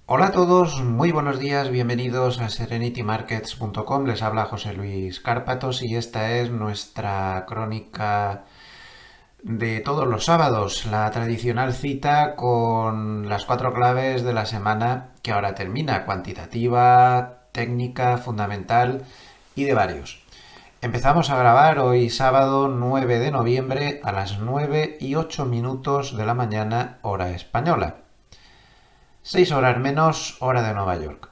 Hola a todos, muy buenos días, bienvenidos a serenitymarkets.com. Les habla José Luis Cárpatos y esta es nuestra crónica de todos los sábados, la tradicional cita con las cuatro claves de la semana que ahora termina: cuantitativa, técnica, fundamental y de varios. Empezamos a grabar hoy sábado 9 de noviembre a las 9:08 de la mañana, hora española. 6 horas menos, hora de Nueva York.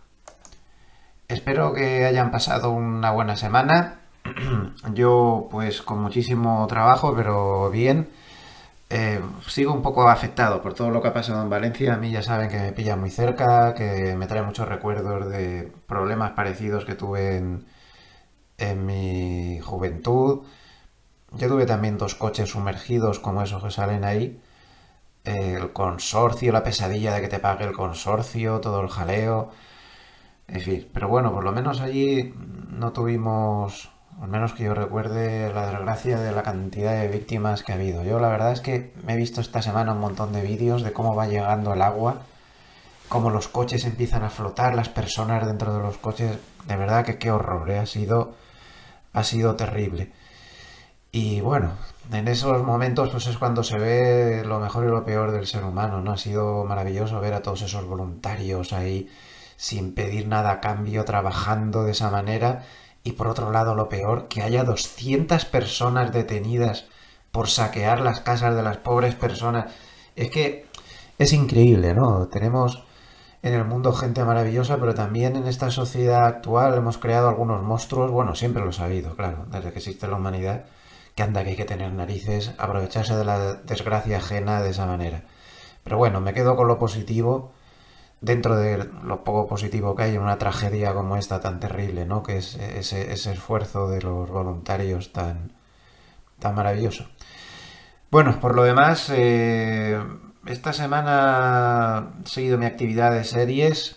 Espero que hayan pasado una buena semana. Yo pues con muchísimo trabajo, pero bien. Sigo un poco afectado por todo lo que ha pasado en Valencia. A mí ya saben que me pilla muy cerca, que me trae muchos recuerdos de problemas parecidos que tuve en mi juventud. Yo tuve también dos coches sumergidos como esos que salen ahí. El consorcio, la pesadilla de que te pague el consorcio, todo el jaleo. En fin, pero bueno, por lo menos allí no tuvimos, al menos que yo recuerde, la desgracia de la cantidad de víctimas que ha habido. Yo la verdad es que me he visto esta semana un montón de vídeos de cómo va llegando el agua, cómo los coches empiezan a flotar, las personas dentro de los coches. De verdad que qué horror, ¿eh? Ha sido terrible. Y bueno, en esos momentos pues es cuando se ve lo mejor y lo peor del ser humano, ¿no? Ha sido maravilloso ver a todos esos voluntarios ahí sin pedir nada a cambio, trabajando de esa manera. Y por otro lado, lo peor, que haya 200 personas detenidas por saquear las casas de las pobres personas. Es que es increíble, ¿no? Tenemos en el mundo gente maravillosa, pero también en esta sociedad actual hemos creado algunos monstruos. Bueno, siempre los ha habido, claro, desde que existe la humanidad, que anda que hay que tener narices, aprovecharse de la desgracia ajena de esa manera. Pero bueno, me quedo con lo positivo, dentro de lo poco positivo que hay en una tragedia como esta tan terrible, ¿no? Que es ese esfuerzo de los voluntarios tan maravilloso. Bueno, por lo demás, esta semana he seguido mi actividad de series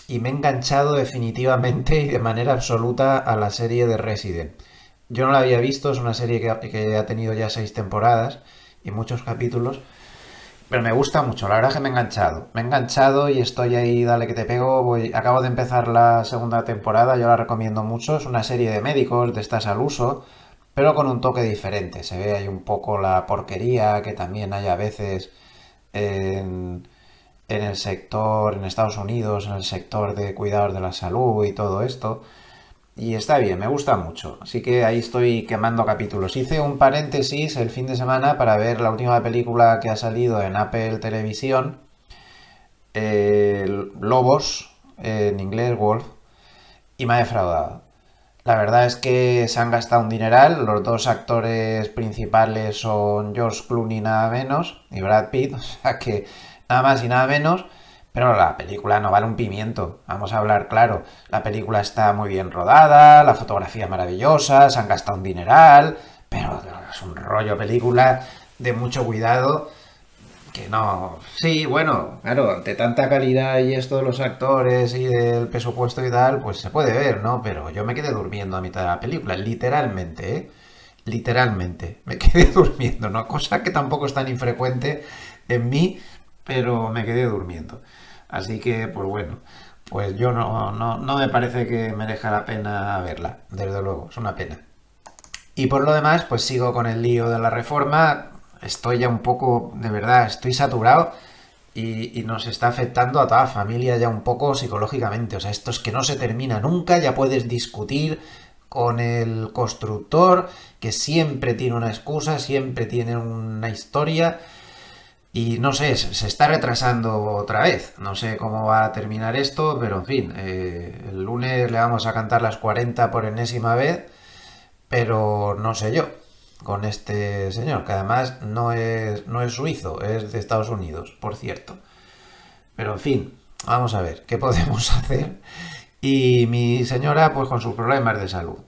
y me he enganchado definitivamente y de manera absoluta a la serie de Resident. Yo no la había visto, es una serie que ha tenido ya 6 temporadas y muchos capítulos, pero me gusta mucho, la verdad es que me he enganchado. Me he enganchado y estoy ahí, dale que te pego. Acabo de empezar la segunda temporada, yo la recomiendo mucho. Es una serie de médicos, de estas al uso, pero con un toque diferente. Se ve ahí un poco la porquería que también hay a veces en, en el sector, en Estados Unidos, en el sector de cuidados de la salud y todo esto. Y está bien, me gusta mucho. Así que ahí estoy quemando capítulos. Hice un paréntesis el fin de semana para ver la última película que ha salido en Apple Televisión, Lobos, en inglés Wolf, y me ha defraudado. La verdad es que se han gastado un dineral. Los dos actores principales son George Clooney nada menos y Brad Pitt, o sea que nada más y nada menos. Pero la película no vale un pimiento, vamos a hablar claro. La película está muy bien rodada, la fotografía es maravillosa, se han gastado un dineral, pero es un rollo película de mucho cuidado que no. Sí, bueno, claro, ante tanta calidad y esto de los actores y del presupuesto y tal, pues se puede ver, ¿no? Pero yo me quedé durmiendo a mitad de la película, literalmente, ¿eh? Literalmente, me quedé durmiendo, ¿no? Cosa que tampoco es tan infrecuente en mí, pero me quedé durmiendo. Así que, pues bueno, pues yo no me parece que merezca la pena verla, desde luego, es una pena. Y por lo demás, pues sigo con el lío de la reforma. Estoy ya un poco, de verdad, estoy saturado y nos está afectando a toda la familia ya un poco psicológicamente. O sea, esto es que no se termina nunca, ya puedes discutir con el constructor, que siempre tiene una excusa, siempre tiene una historia. Y no sé, se está retrasando otra vez. No sé cómo va a terminar esto, pero en fin, el lunes le vamos a cantar las 40 por enésima vez, pero no sé yo, con este señor, que además no es suizo, es de Estados Unidos, por cierto. Pero en fin, vamos a ver, ¿qué podemos hacer? Y mi señora, pues con sus problemas de salud.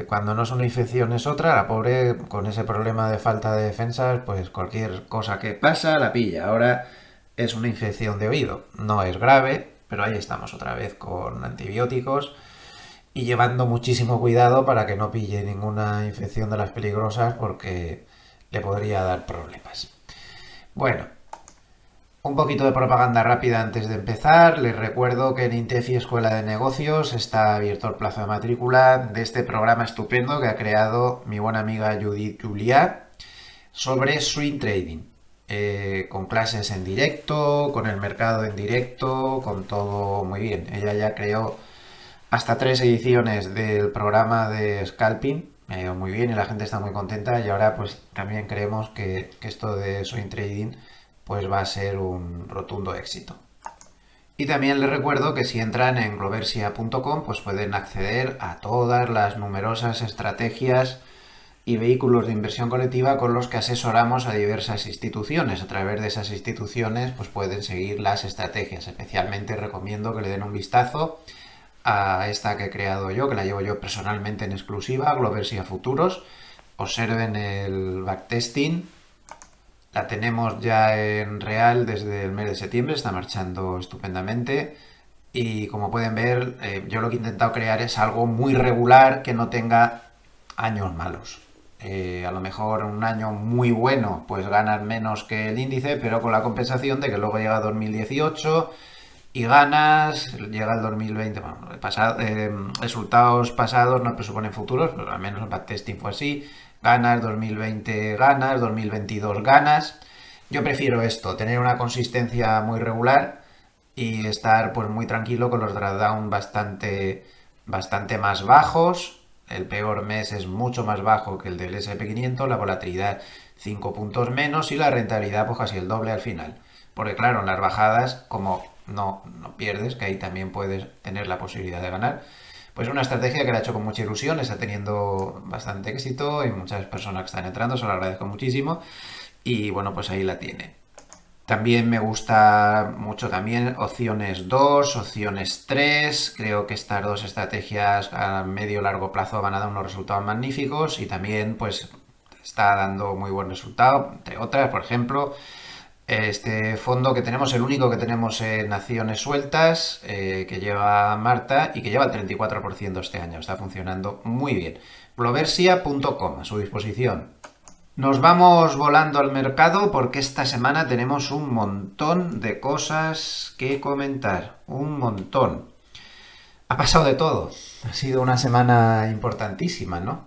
Cuando no es una infección es otra, la pobre con ese problema de falta de defensas, pues cualquier cosa que pasa la pilla. Ahora es una infección de oído. No es grave, pero ahí estamos otra vez con antibióticos y llevando muchísimo cuidado para que no pille ninguna infección de las peligrosas porque le podría dar problemas. Bueno, Un poquito de propaganda rápida antes de empezar. Les recuerdo que en Intefi Escuela de Negocios está abierto el plazo de matrícula de este programa estupendo que ha creado mi buena amiga Judith Juliá sobre swing trading. Con clases en directo, con el mercado en directo, con todo muy bien. Ella ya creó hasta 3 ediciones del programa de scalping. Me ha ido muy bien y la gente está muy contenta, y ahora pues también creemos que esto de swing trading pues va a ser un rotundo éxito. Y también les recuerdo que si entran en gloversia.com pues pueden acceder a todas las numerosas estrategias y vehículos de inversión colectiva con los que asesoramos a diversas instituciones. A través de esas instituciones pues pueden seguir las estrategias. Especialmente recomiendo que le den un vistazo a esta que he creado yo, que la llevo yo personalmente en exclusiva, Gloversia Futuros. Observen el backtesting. La tenemos ya en real desde el mes de septiembre, está marchando estupendamente. Y como pueden ver, yo lo que he intentado crear es algo muy regular que no tenga años malos. A lo mejor un año muy bueno, pues ganas menos que el índice, pero con la compensación de que luego llega 2018 y ganas, llega el 2020. Bueno, resultados pasados no presuponen futuros, pero al menos el backtesting fue así. Ganas, 2020 ganas, 2022 ganas. Yo prefiero esto, tener una consistencia muy regular y estar pues muy tranquilo con los drawdown bastante más bajos. El peor mes es mucho más bajo que el del S&P 500, la volatilidad 5 puntos menos y la rentabilidad pues casi el doble al final. Porque claro, en las bajadas, como no pierdes, que ahí también puedes tener la posibilidad de ganar, pues una estrategia que la he hecho con mucha ilusión, está teniendo bastante éxito y muchas personas que están entrando, se lo agradezco muchísimo. Y bueno, pues ahí la tiene. También me gusta mucho también opciones 2, opciones 3. Creo que estas dos estrategias a medio y largo plazo van a dar unos resultados magníficos y también pues está dando muy buen resultado. Entre otras, por ejemplo, este fondo que tenemos, el único que tenemos en acciones sueltas, que lleva Marta y que lleva el 34% este año. Está funcionando muy bien. Gloversia.com a su disposición. Nos vamos volando al mercado porque esta semana tenemos un montón de cosas que comentar. Un montón. Ha pasado de todo. Ha sido una semana importantísima, ¿no?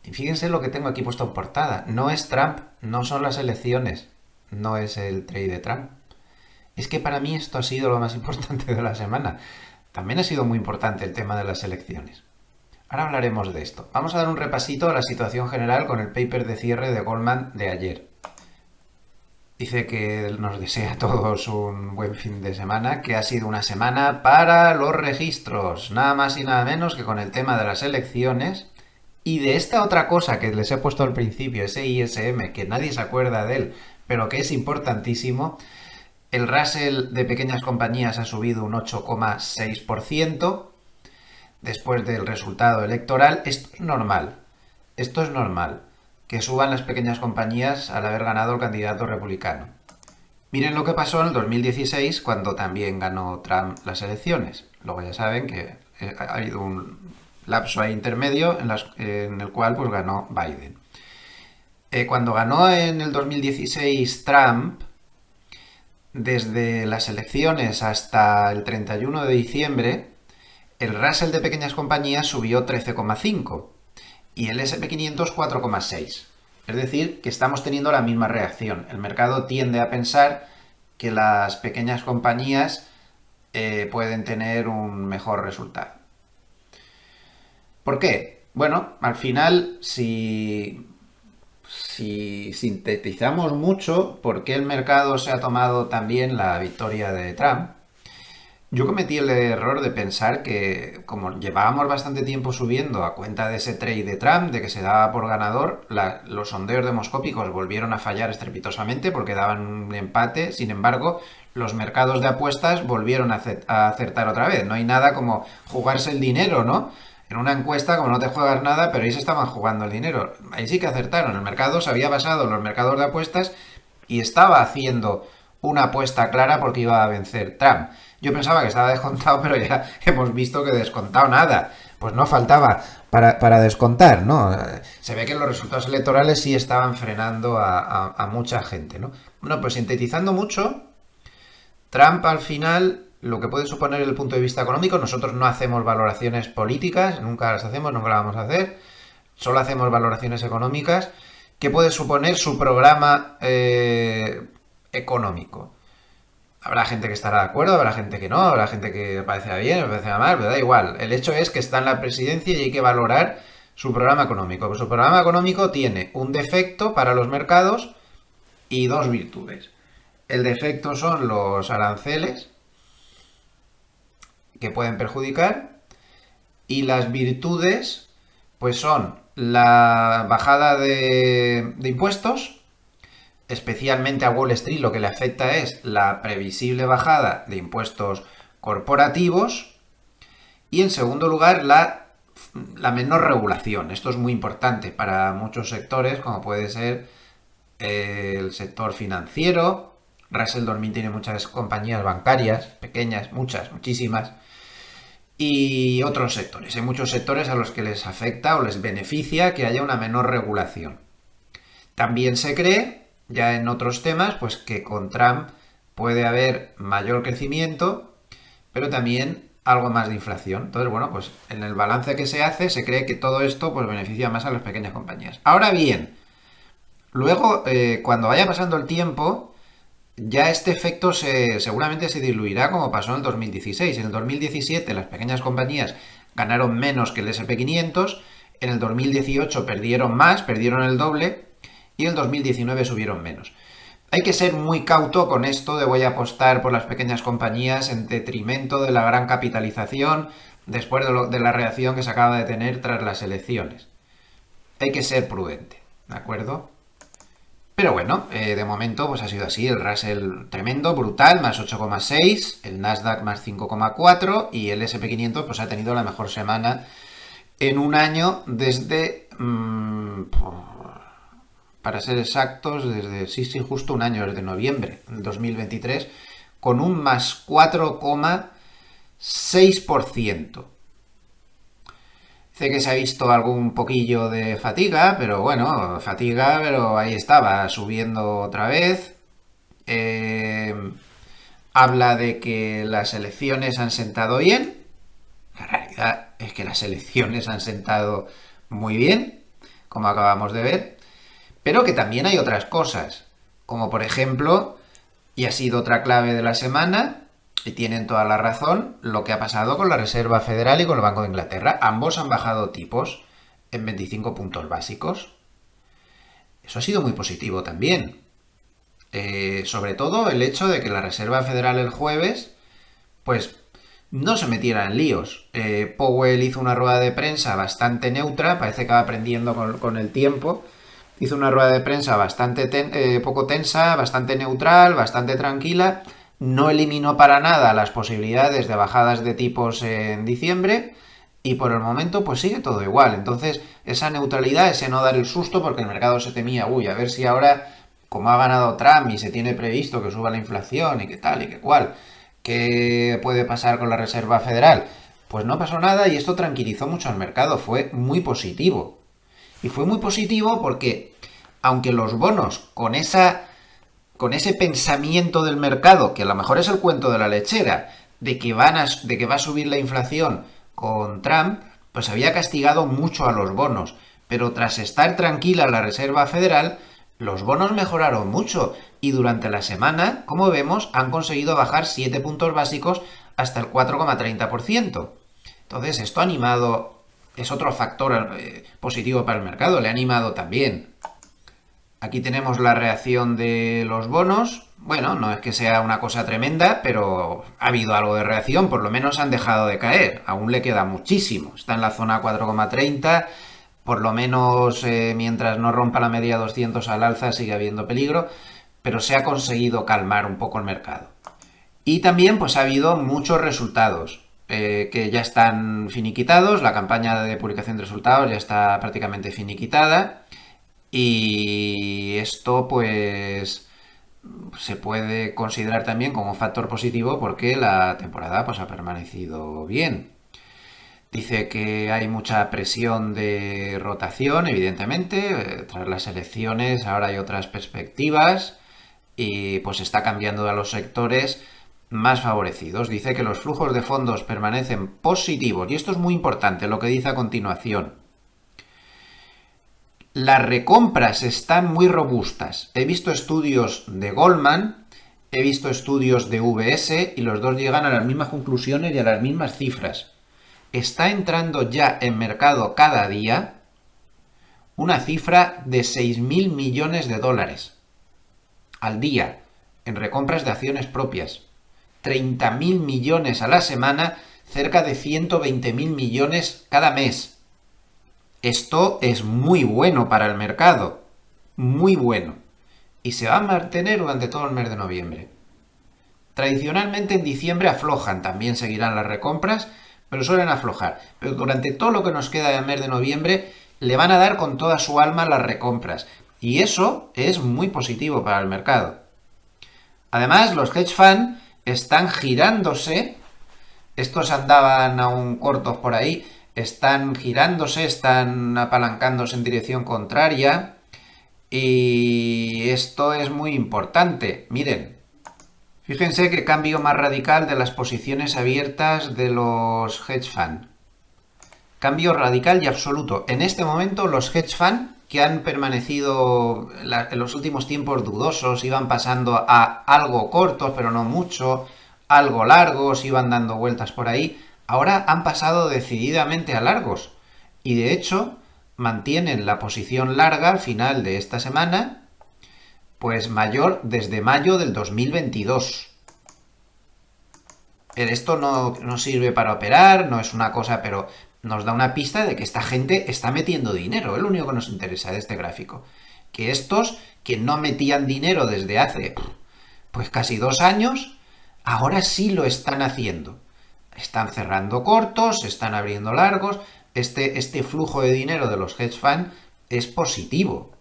Y fíjense lo que tengo aquí puesto en portada. No es Trump, no son las elecciones, no es el trade de Trump. Es que para mí esto ha sido lo más importante de la semana. También ha sido muy importante el tema de las elecciones. Ahora hablaremos de esto. Vamos a dar un repasito a la situación general con el paper de cierre de Goldman de ayer. Dice que nos desea a todos un buen fin de semana, que ha sido una semana para los registros, nada más y nada menos que con el tema de las elecciones y de esta otra cosa que les he puesto al principio, ese ISM, que nadie se acuerda de él, pero que es importantísimo. El Russell de pequeñas compañías ha subido un 8,6%. Después del resultado electoral. Esto es normal, que suban las pequeñas compañías al haber ganado el candidato republicano. Miren lo que pasó en el 2016 cuando también ganó Trump las elecciones. Luego ya saben que ha habido un lapso ahí intermedio en el cual pues ganó Biden. Cuando ganó en el 2016 Trump, desde las elecciones hasta el 31 de diciembre, el Russell de pequeñas compañías subió 13,5 y el S&P 500 4,6. Es decir, que estamos teniendo la misma reacción. El mercado tiende a pensar que las pequeñas compañías pueden tener un mejor resultado. ¿Por qué? Bueno, al final, si sintetizamos mucho por qué el mercado se ha tomado también la victoria de Trump, yo cometí el error de pensar que, como llevábamos bastante tiempo subiendo a cuenta de ese trade de Trump, de que se daba por ganador, los sondeos demoscópicos volvieron a fallar estrepitosamente porque daban un empate. Sin embargo, los mercados de apuestas volvieron a acertar otra vez. No hay nada como jugarse el dinero, ¿no? En una encuesta, como no te juegas nada, pero ahí se estaban jugando el dinero. Ahí sí que acertaron. El mercado se había basado en los mercados de apuestas y estaba haciendo una apuesta clara porque iba a vencer Trump. Yo pensaba que estaba descontado, pero ya hemos visto que descontado nada. Pues no faltaba para descontar, ¿no? Se ve que los resultados electorales sí estaban frenando a mucha gente, ¿no? Bueno, pues sintetizando mucho, Trump al final, lo que puede suponer desde el punto de vista económico, nosotros no hacemos valoraciones políticas, nunca las hacemos, nunca las vamos a hacer, solo hacemos valoraciones económicas. ¿Qué puede suponer su programa económico? Habrá gente que estará de acuerdo, habrá gente que no, habrá gente que le parecerá bien, le parecerá mal, pero da igual. El hecho es que está en la presidencia y hay que valorar su programa económico. Pues su programa económico tiene un defecto para los mercados y dos virtudes. El defecto son los aranceles, que pueden perjudicar, y las virtudes, pues son la bajada de impuestos, especialmente a Wall Street lo que le afecta es la previsible bajada de impuestos corporativos, y en segundo lugar la menor regulación. Esto es muy importante para muchos sectores, como puede ser el sector financiero. Russell 2000 tiene muchas compañías bancarias, pequeñas, muchas, muchísimas, y otros sectores. Hay muchos sectores a los que les afecta o les beneficia que haya una menor regulación. También se cree, ya en otros temas, pues que con Trump puede haber mayor crecimiento, pero también algo más de inflación. Entonces, bueno, pues en el balance que se hace se cree que todo esto pues beneficia más a las pequeñas compañías. Ahora bien, luego, cuando vaya pasando el tiempo, ya este efecto seguramente se diluirá como pasó en el 2016. En el 2017 las pequeñas compañías ganaron menos que el S&P 500, en el 2018 perdieron más, perdieron el doble, y en el 2019 subieron menos. Hay que ser muy cauto con esto de voy a apostar por las pequeñas compañías en detrimento de la gran capitalización después de la reacción que se acaba de tener tras las elecciones. Hay que ser prudente, ¿de acuerdo? Pero bueno, de momento pues ha sido así, el Russell tremendo, brutal, más 8,6, el Nasdaq más 5,4 y el S&P 500 pues ha tenido la mejor semana en un año desde, para ser exactos, sí, justo un año, desde noviembre de 2023, con un más 4,6%. Dice que se ha visto algún poquillo de fatiga, pero bueno, fatiga, pero ahí estaba, subiendo otra vez. Habla de que las elecciones han sentado bien. La realidad es que las elecciones han sentado muy bien, como acabamos de ver, pero que también hay otras cosas, como por ejemplo, y ha sido otra clave de la semana, y tienen toda la razón, lo que ha pasado con la Reserva Federal y con el Banco de Inglaterra. Ambos han bajado tipos en 25 puntos básicos. Eso ha sido muy positivo también. Sobre todo el hecho de que la Reserva Federal el jueves, pues no se metiera en líos. Powell hizo una rueda de prensa bastante neutra, parece que va aprendiendo con el tiempo. Hizo una rueda de prensa bastante poco tensa, bastante neutral, bastante tranquila. No eliminó para nada las posibilidades de bajadas de tipos en diciembre y por el momento pues sigue todo igual. Entonces esa neutralidad, ese no dar el susto porque el mercado se temía, uy, a ver si ahora, como ha ganado Trump y se tiene previsto que suba la inflación y qué tal y qué cual, ¿qué puede pasar con la Reserva Federal? Pues no pasó nada y esto tranquilizó mucho al mercado, fue muy positivo. Y fue muy positivo porque, aunque los bonos con ese pensamiento del mercado, que a lo mejor es el cuento de la lechera, de que va a subir la inflación con Trump, pues había castigado mucho a los bonos. Pero tras estar tranquila la Reserva Federal, los bonos mejoraron mucho y durante la semana, como vemos, han conseguido bajar 7 puntos básicos hasta el 4,30%. Entonces, esto ha animado, es otro factor positivo para el mercado, le ha animado también. Aquí tenemos la reacción de los bonos. Bueno, no es que sea una cosa tremenda, pero ha habido algo de reacción, por lo menos han dejado de caer. Aún le queda muchísimo. Está en la zona 4,30. Por lo menos mientras no rompa la media 200 al alza sigue habiendo peligro, pero se ha conseguido calmar un poco el mercado. Y también pues ha habido muchos resultados que ya están finiquitados. La campaña de publicación de resultados ya está prácticamente finiquitada. Y esto pues se puede considerar también como un factor positivo porque la temporada pues ha permanecido bien. Dice que hay mucha presión de rotación, evidentemente, tras las elecciones ahora hay otras perspectivas y pues está cambiando a los sectores más favorecidos. Dice que los flujos de fondos permanecen positivos. Y esto es muy importante, lo que dice a continuación. Las recompras están muy robustas. He visto estudios de Goldman, he visto estudios de UBS y los dos llegan a las mismas conclusiones y a las mismas cifras. Está entrando ya en mercado cada día una cifra de 6.000 millones de dólares al día en recompras de acciones propias. 30.000 millones a la semana, cerca de 120.000 millones cada mes. Esto es muy bueno para el mercado, muy bueno, y se va a mantener durante todo el mes de noviembre. Tradicionalmente en diciembre aflojan, también seguirán las recompras, pero suelen aflojar. Pero durante todo lo que nos queda del mes de noviembre le van a dar con toda su alma las recompras, y eso es muy positivo para el mercado. Además, los hedge funds están girándose, estos andaban aún cortos por ahí, están girándose, están apalancándose en dirección contraria y esto es muy importante. Miren, fíjense qué cambio más radical de las posiciones abiertas de los hedge funds. Cambio radical y absoluto. En este momento los hedge funds que han permanecido en los últimos tiempos dudosos, iban pasando a algo cortos, pero no mucho, algo largos, iban dando vueltas por ahí, ahora han pasado decididamente a largos. Y de hecho, mantienen la posición larga al final de esta semana, pues mayor desde mayo del 2022. Esto no sirve para operar, no es una cosa, pero nos da una pista de que esta gente está metiendo dinero. Es lo único que nos interesa de este gráfico. Que estos que no metían dinero desde hace pues casi 2 años, ahora sí lo están haciendo. Están cerrando cortos, están abriendo largos. Este flujo de dinero de los hedge funds es positivo.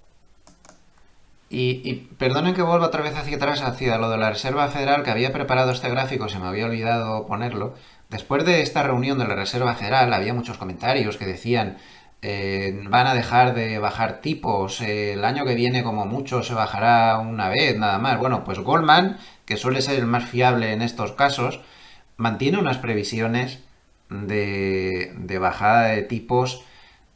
Y perdonen que vuelva otra vez hacia atrás, hacia lo de la Reserva Federal, que había preparado este gráfico, se me había olvidado ponerlo. Después de esta reunión de la Reserva Federal había muchos comentarios que decían van a dejar de bajar tipos, el año que viene como mucho se bajará una vez, nada más. Bueno, pues Goldman, que suele ser el más fiable en estos casos, mantiene unas previsiones de bajada de tipos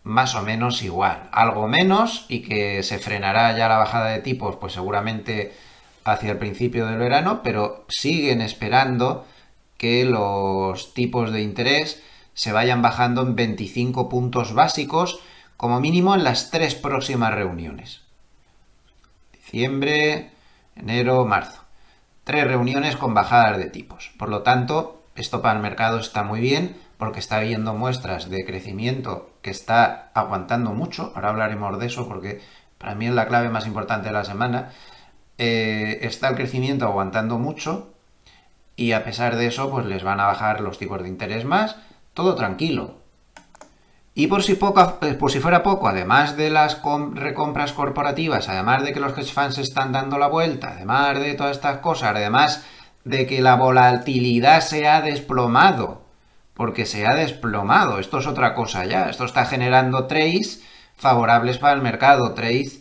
más o menos igual, algo menos, y que se frenará ya la bajada de tipos pues seguramente hacia el principio del verano, pero siguen esperando que los tipos de interés se vayan bajando en 25 puntos básicos como mínimo en las 3 próximas reuniones. Diciembre, enero, marzo. 3 reuniones con bajadas de tipos. Por lo tanto, esto para el mercado está muy bien porque está viendo muestras de crecimiento que está aguantando mucho. Ahora hablaremos de eso porque para mí es la clave más importante de la semana. Está el crecimiento aguantando mucho y a pesar de eso pues les van a bajar los tipos de interés más. Todo tranquilo. Y por si fuera poco, además de las recompras corporativas, además de que los hedge funds están dando la vuelta, además de todas estas cosas, además de que la volatilidad se ha desplomado, porque se ha desplomado, esto es otra cosa ya, esto está generando trades favorables para el mercado, trades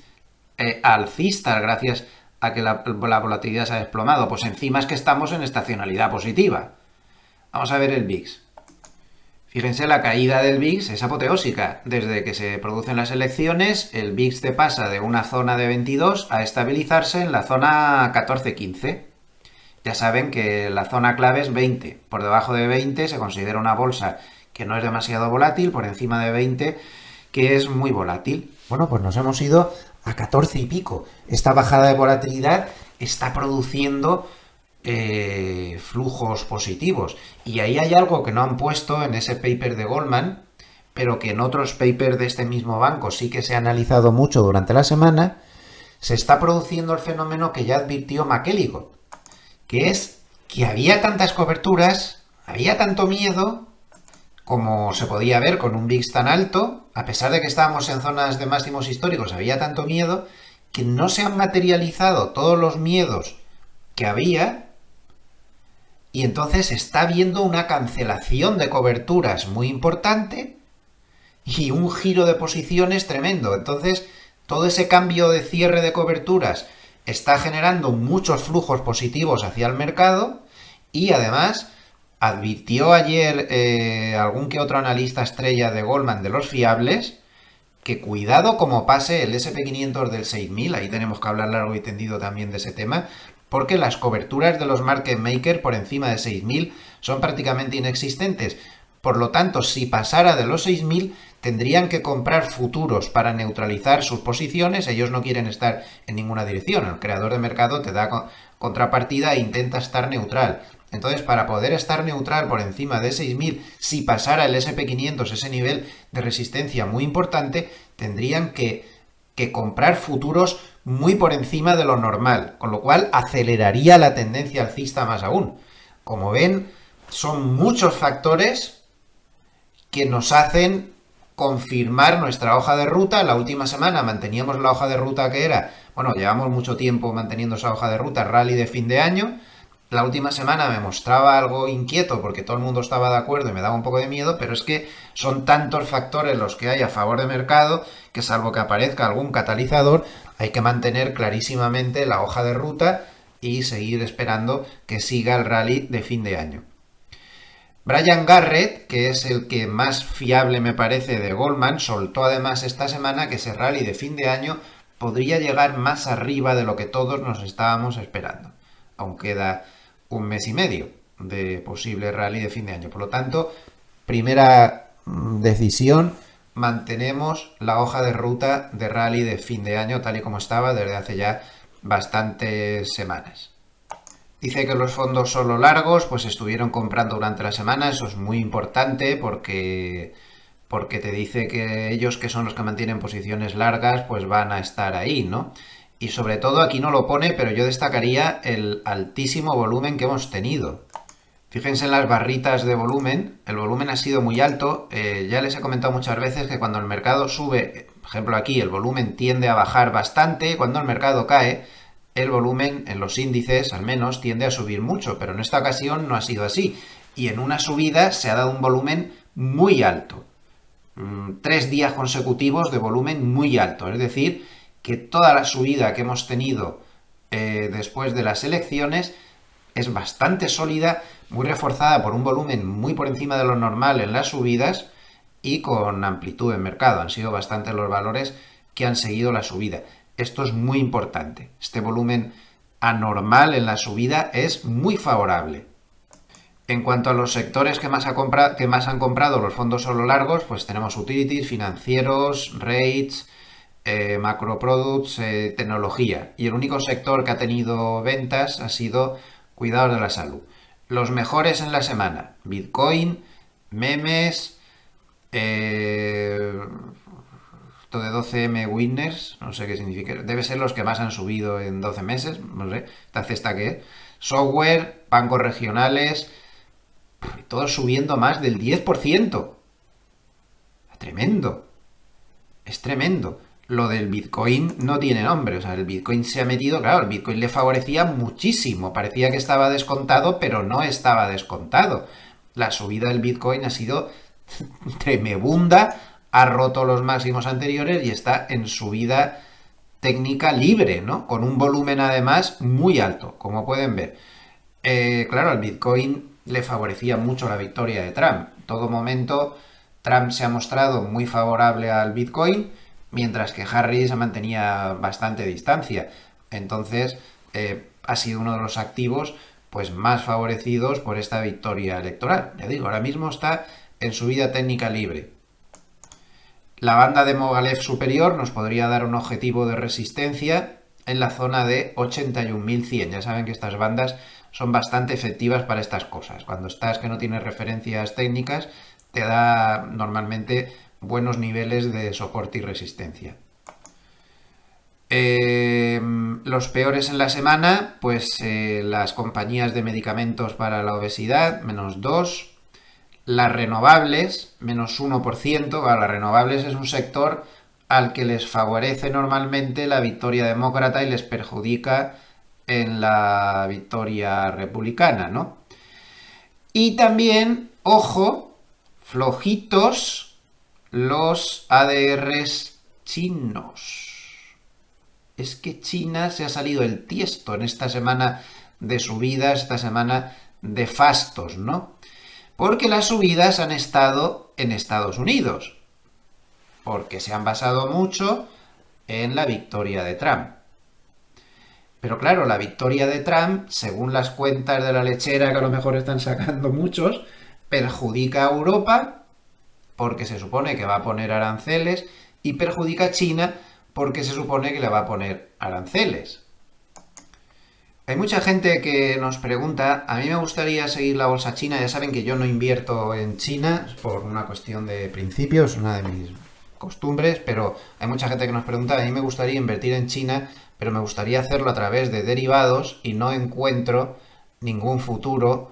alcistas gracias a que la volatilidad se ha desplomado, pues encima es que estamos en estacionalidad positiva. Vamos a ver el VIX. Fíjense, la caída del VIX es apoteósica. Desde que se producen las elecciones, el VIX te pasa de una zona de 22 a estabilizarse en la zona 14-15. Ya saben que la zona clave es 20. Por debajo de 20 se considera una bolsa que no es demasiado volátil, por encima de 20 que es muy volátil. Bueno, pues nos hemos ido a 14 y pico. Esta bajada de volatilidad está produciendo flujos positivos. Y ahí hay algo que no han puesto en ese paper de Goldman, pero que en otros papers de este mismo banco sí que se ha analizado mucho durante la semana. Se está produciendo el fenómeno que ya advirtió McElligott, que es que había tantas coberturas, había tanto miedo, como se podía ver con un VIX tan alto, a pesar de que estábamos en zonas de máximos históricos, había tanto miedo, que no se han materializado todos los miedos que había, y entonces está habiendo una cancelación de coberturas muy importante y un giro de posiciones tremendo. Entonces, todo ese cambio de cierre de coberturas está generando muchos flujos positivos hacia el mercado Y además advirtió ayer algún que otro analista estrella de Goldman de los fiables que cuidado como pase el SP500 del 6000, ahí tenemos que hablar largo y tendido también de ese tema, porque las coberturas de los market maker por encima de 6000 son prácticamente inexistentes. Por lo tanto, si pasara de los 6000, tendrían que comprar futuros para neutralizar sus posiciones. Ellos no quieren estar en ninguna dirección. El creador de mercado te da contrapartida e intenta estar neutral. Entonces, para poder estar neutral por encima de 6000, si pasara el SP500 ese nivel de resistencia muy importante, tendrían que comprar futuros muy por encima de lo normal, con lo cual aceleraría la tendencia alcista más aún. Como ven, son muchos factores que nos hacen confirmar nuestra hoja de ruta. La última semana manteníamos la hoja de ruta que era, bueno, llevamos mucho tiempo manteniendo esa hoja de ruta, rally de fin de año. La última semana me mostraba algo inquieto porque todo el mundo estaba de acuerdo y me daba un poco de miedo, pero es que son tantos factores los que hay a favor de mercado que salvo que aparezca algún catalizador, hay que mantener clarísimamente la hoja de ruta y seguir esperando que siga el rally de fin de año. Brian Garrett, que es el que más fiable me parece de Goldman, soltó además esta semana que ese rally de fin de año podría llegar más arriba de lo que todos nos estábamos esperando. Aún queda un mes y medio de posible rally de fin de año. Por lo tanto, primera decisión, mantenemos la hoja de ruta de rally de fin de año tal y como estaba desde hace ya bastantes semanas. Dice que los fondos solo largos pues estuvieron comprando durante la semana. Eso es muy importante porque te dice que ellos, que son los que mantienen posiciones largas, pues van a estar ahí, ¿no? Y sobre todo, aquí no lo pone, pero yo destacaría el altísimo volumen que hemos tenido. Fíjense en las barritas de volumen, el volumen ha sido muy alto. Ya les he comentado muchas veces que cuando el mercado sube, por ejemplo aquí, el volumen tiende a bajar bastante. Cuando el mercado cae, el volumen en los índices, al menos, tiende a subir mucho, pero en esta ocasión no ha sido así. Y en una subida se ha dado un volumen muy alto. 3 días consecutivos de volumen muy alto, es decir, que toda la subida que hemos tenido después de las elecciones es bastante sólida, muy reforzada por un volumen muy por encima de lo normal en las subidas y con amplitud en mercado. Han sido bastantes los valores que han seguido la subida. Esto es muy importante. Este volumen anormal en la subida es muy favorable. En cuanto a los sectores que más han comprado los fondos solo largos, pues tenemos utilities, financieros, rates, macro products, tecnología. Y el único sector que ha tenido ventas ha sido cuidados de la salud. Los mejores en la semana: Bitcoin, memes, esto de 12M winners, no sé qué significa, debe ser los que más han subido en 12 meses, no sé, esta cesta que es, software, bancos regionales, todos subiendo más del 10%. Tremendo. Es tremendo. Lo del Bitcoin no tiene nombre. O sea, el Bitcoin se ha metido, claro, el Bitcoin le favorecía muchísimo. Parecía que estaba descontado, pero no estaba descontado. La subida del Bitcoin ha sido tremebunda, ha roto los máximos anteriores y está en subida técnica libre, ¿no? Con un volumen además muy alto, como pueden ver. Claro, al Bitcoin le favorecía mucho la victoria de Trump. En todo momento, Trump se ha mostrado muy favorable al Bitcoin, mientras que Harris mantenía bastante distancia. Entonces, ha sido uno de los activos pues más favorecidos por esta victoria electoral. Ya digo, ahora mismo está en subida técnica libre. La banda de Mogilev superior nos podría dar un objetivo de resistencia en la zona de 81.100. Ya saben que estas bandas son bastante efectivas para estas cosas. Cuando estás que no tienes referencias técnicas, te da normalmente buenos niveles de soporte y resistencia. Los peores en la semana, pues las compañías de medicamentos para la obesidad, menos 2. Las renovables, menos 1%. Las renovables es un sector al que les favorece normalmente la victoria demócrata y les perjudica en la victoria republicana, ¿no? Y también, ojo, flojitos los ADRs chinos. Es que China se ha salido el tiesto en esta semana de subidas, esta semana nefastos, ¿no? Porque las subidas han estado en Estados Unidos, porque se han basado mucho en la victoria de Trump. Pero claro, la victoria de Trump, según las cuentas de la lechera que a lo mejor están sacando muchos, perjudica a Europa porque se supone que va a poner aranceles y perjudica a China porque se supone que le va a poner aranceles. Hay mucha gente que nos pregunta, a mí me gustaría seguir la bolsa china, ya saben que yo no invierto en China por una cuestión de principios, una de mis costumbres, pero hay mucha gente que nos pregunta, a mí me gustaría invertir en China, pero me gustaría hacerlo a través de derivados y no encuentro ningún futuro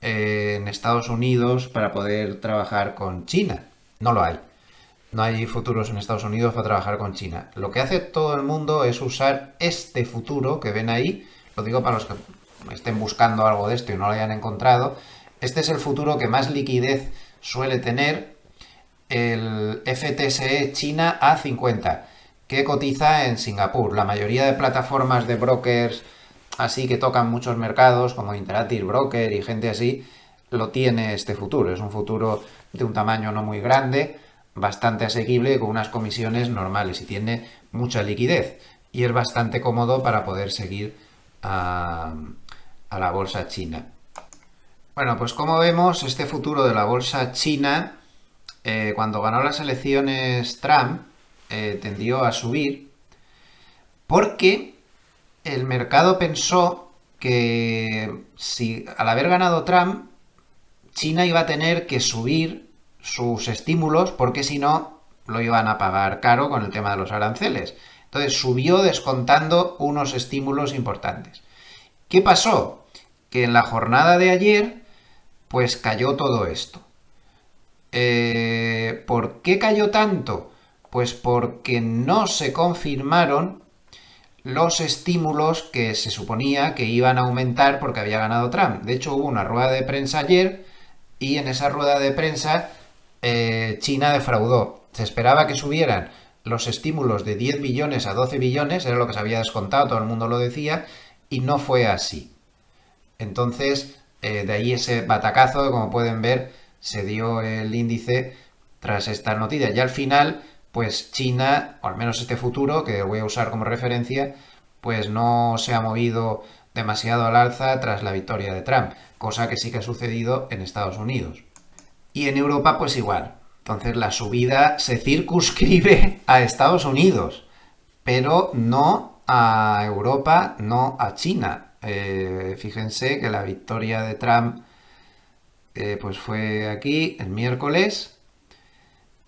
en Estados Unidos para poder trabajar con China. No lo hay. No hay futuros en Estados Unidos para trabajar con China. Lo que hace todo el mundo es usar este futuro que ven ahí. Lo digo para los que estén buscando algo de esto y no lo hayan encontrado. Este es el futuro que más liquidez suele tener, el FTSE China A50, que cotiza en Singapur. La mayoría de plataformas de brokers así que tocan muchos mercados, como Interactive Broker y gente así, lo tiene este futuro. Es un futuro de un tamaño no muy grande, bastante asequible, con unas comisiones normales y tiene mucha liquidez. Y es bastante cómodo para poder seguir a la bolsa china. Bueno, pues como vemos, este futuro de la bolsa china, cuando ganó las elecciones Trump, tendió a subir porque el mercado pensó que si al haber ganado Trump, China iba a tener que subir sus estímulos porque si no lo iban a pagar caro con el tema de los aranceles. Entonces subió descontando unos estímulos importantes. ¿Qué pasó? Que en la jornada de ayer pues cayó todo esto. ¿Por qué cayó tanto? Pues porque no se confirmaron los estímulos que se suponía que iban a aumentar porque había ganado Trump. De hecho, hubo una rueda de prensa ayer y en esa rueda de prensa China defraudó. Se esperaba que subieran los estímulos de 10 billones a 12 billones, era lo que se había descontado, todo el mundo lo decía, y no fue así. Entonces, de ahí ese batacazo que, como pueden ver, se dio el índice tras esta noticia. Y al final, pues China, o al menos este futuro, que voy a usar como referencia, pues no se ha movido demasiado al alza tras la victoria de Trump, cosa que sí que ha sucedido en Estados Unidos. Y en Europa, pues igual. Entonces la subida se circunscribe a Estados Unidos, pero no a Europa, no a China. Fíjense que la victoria de Trump pues fue aquí el miércoles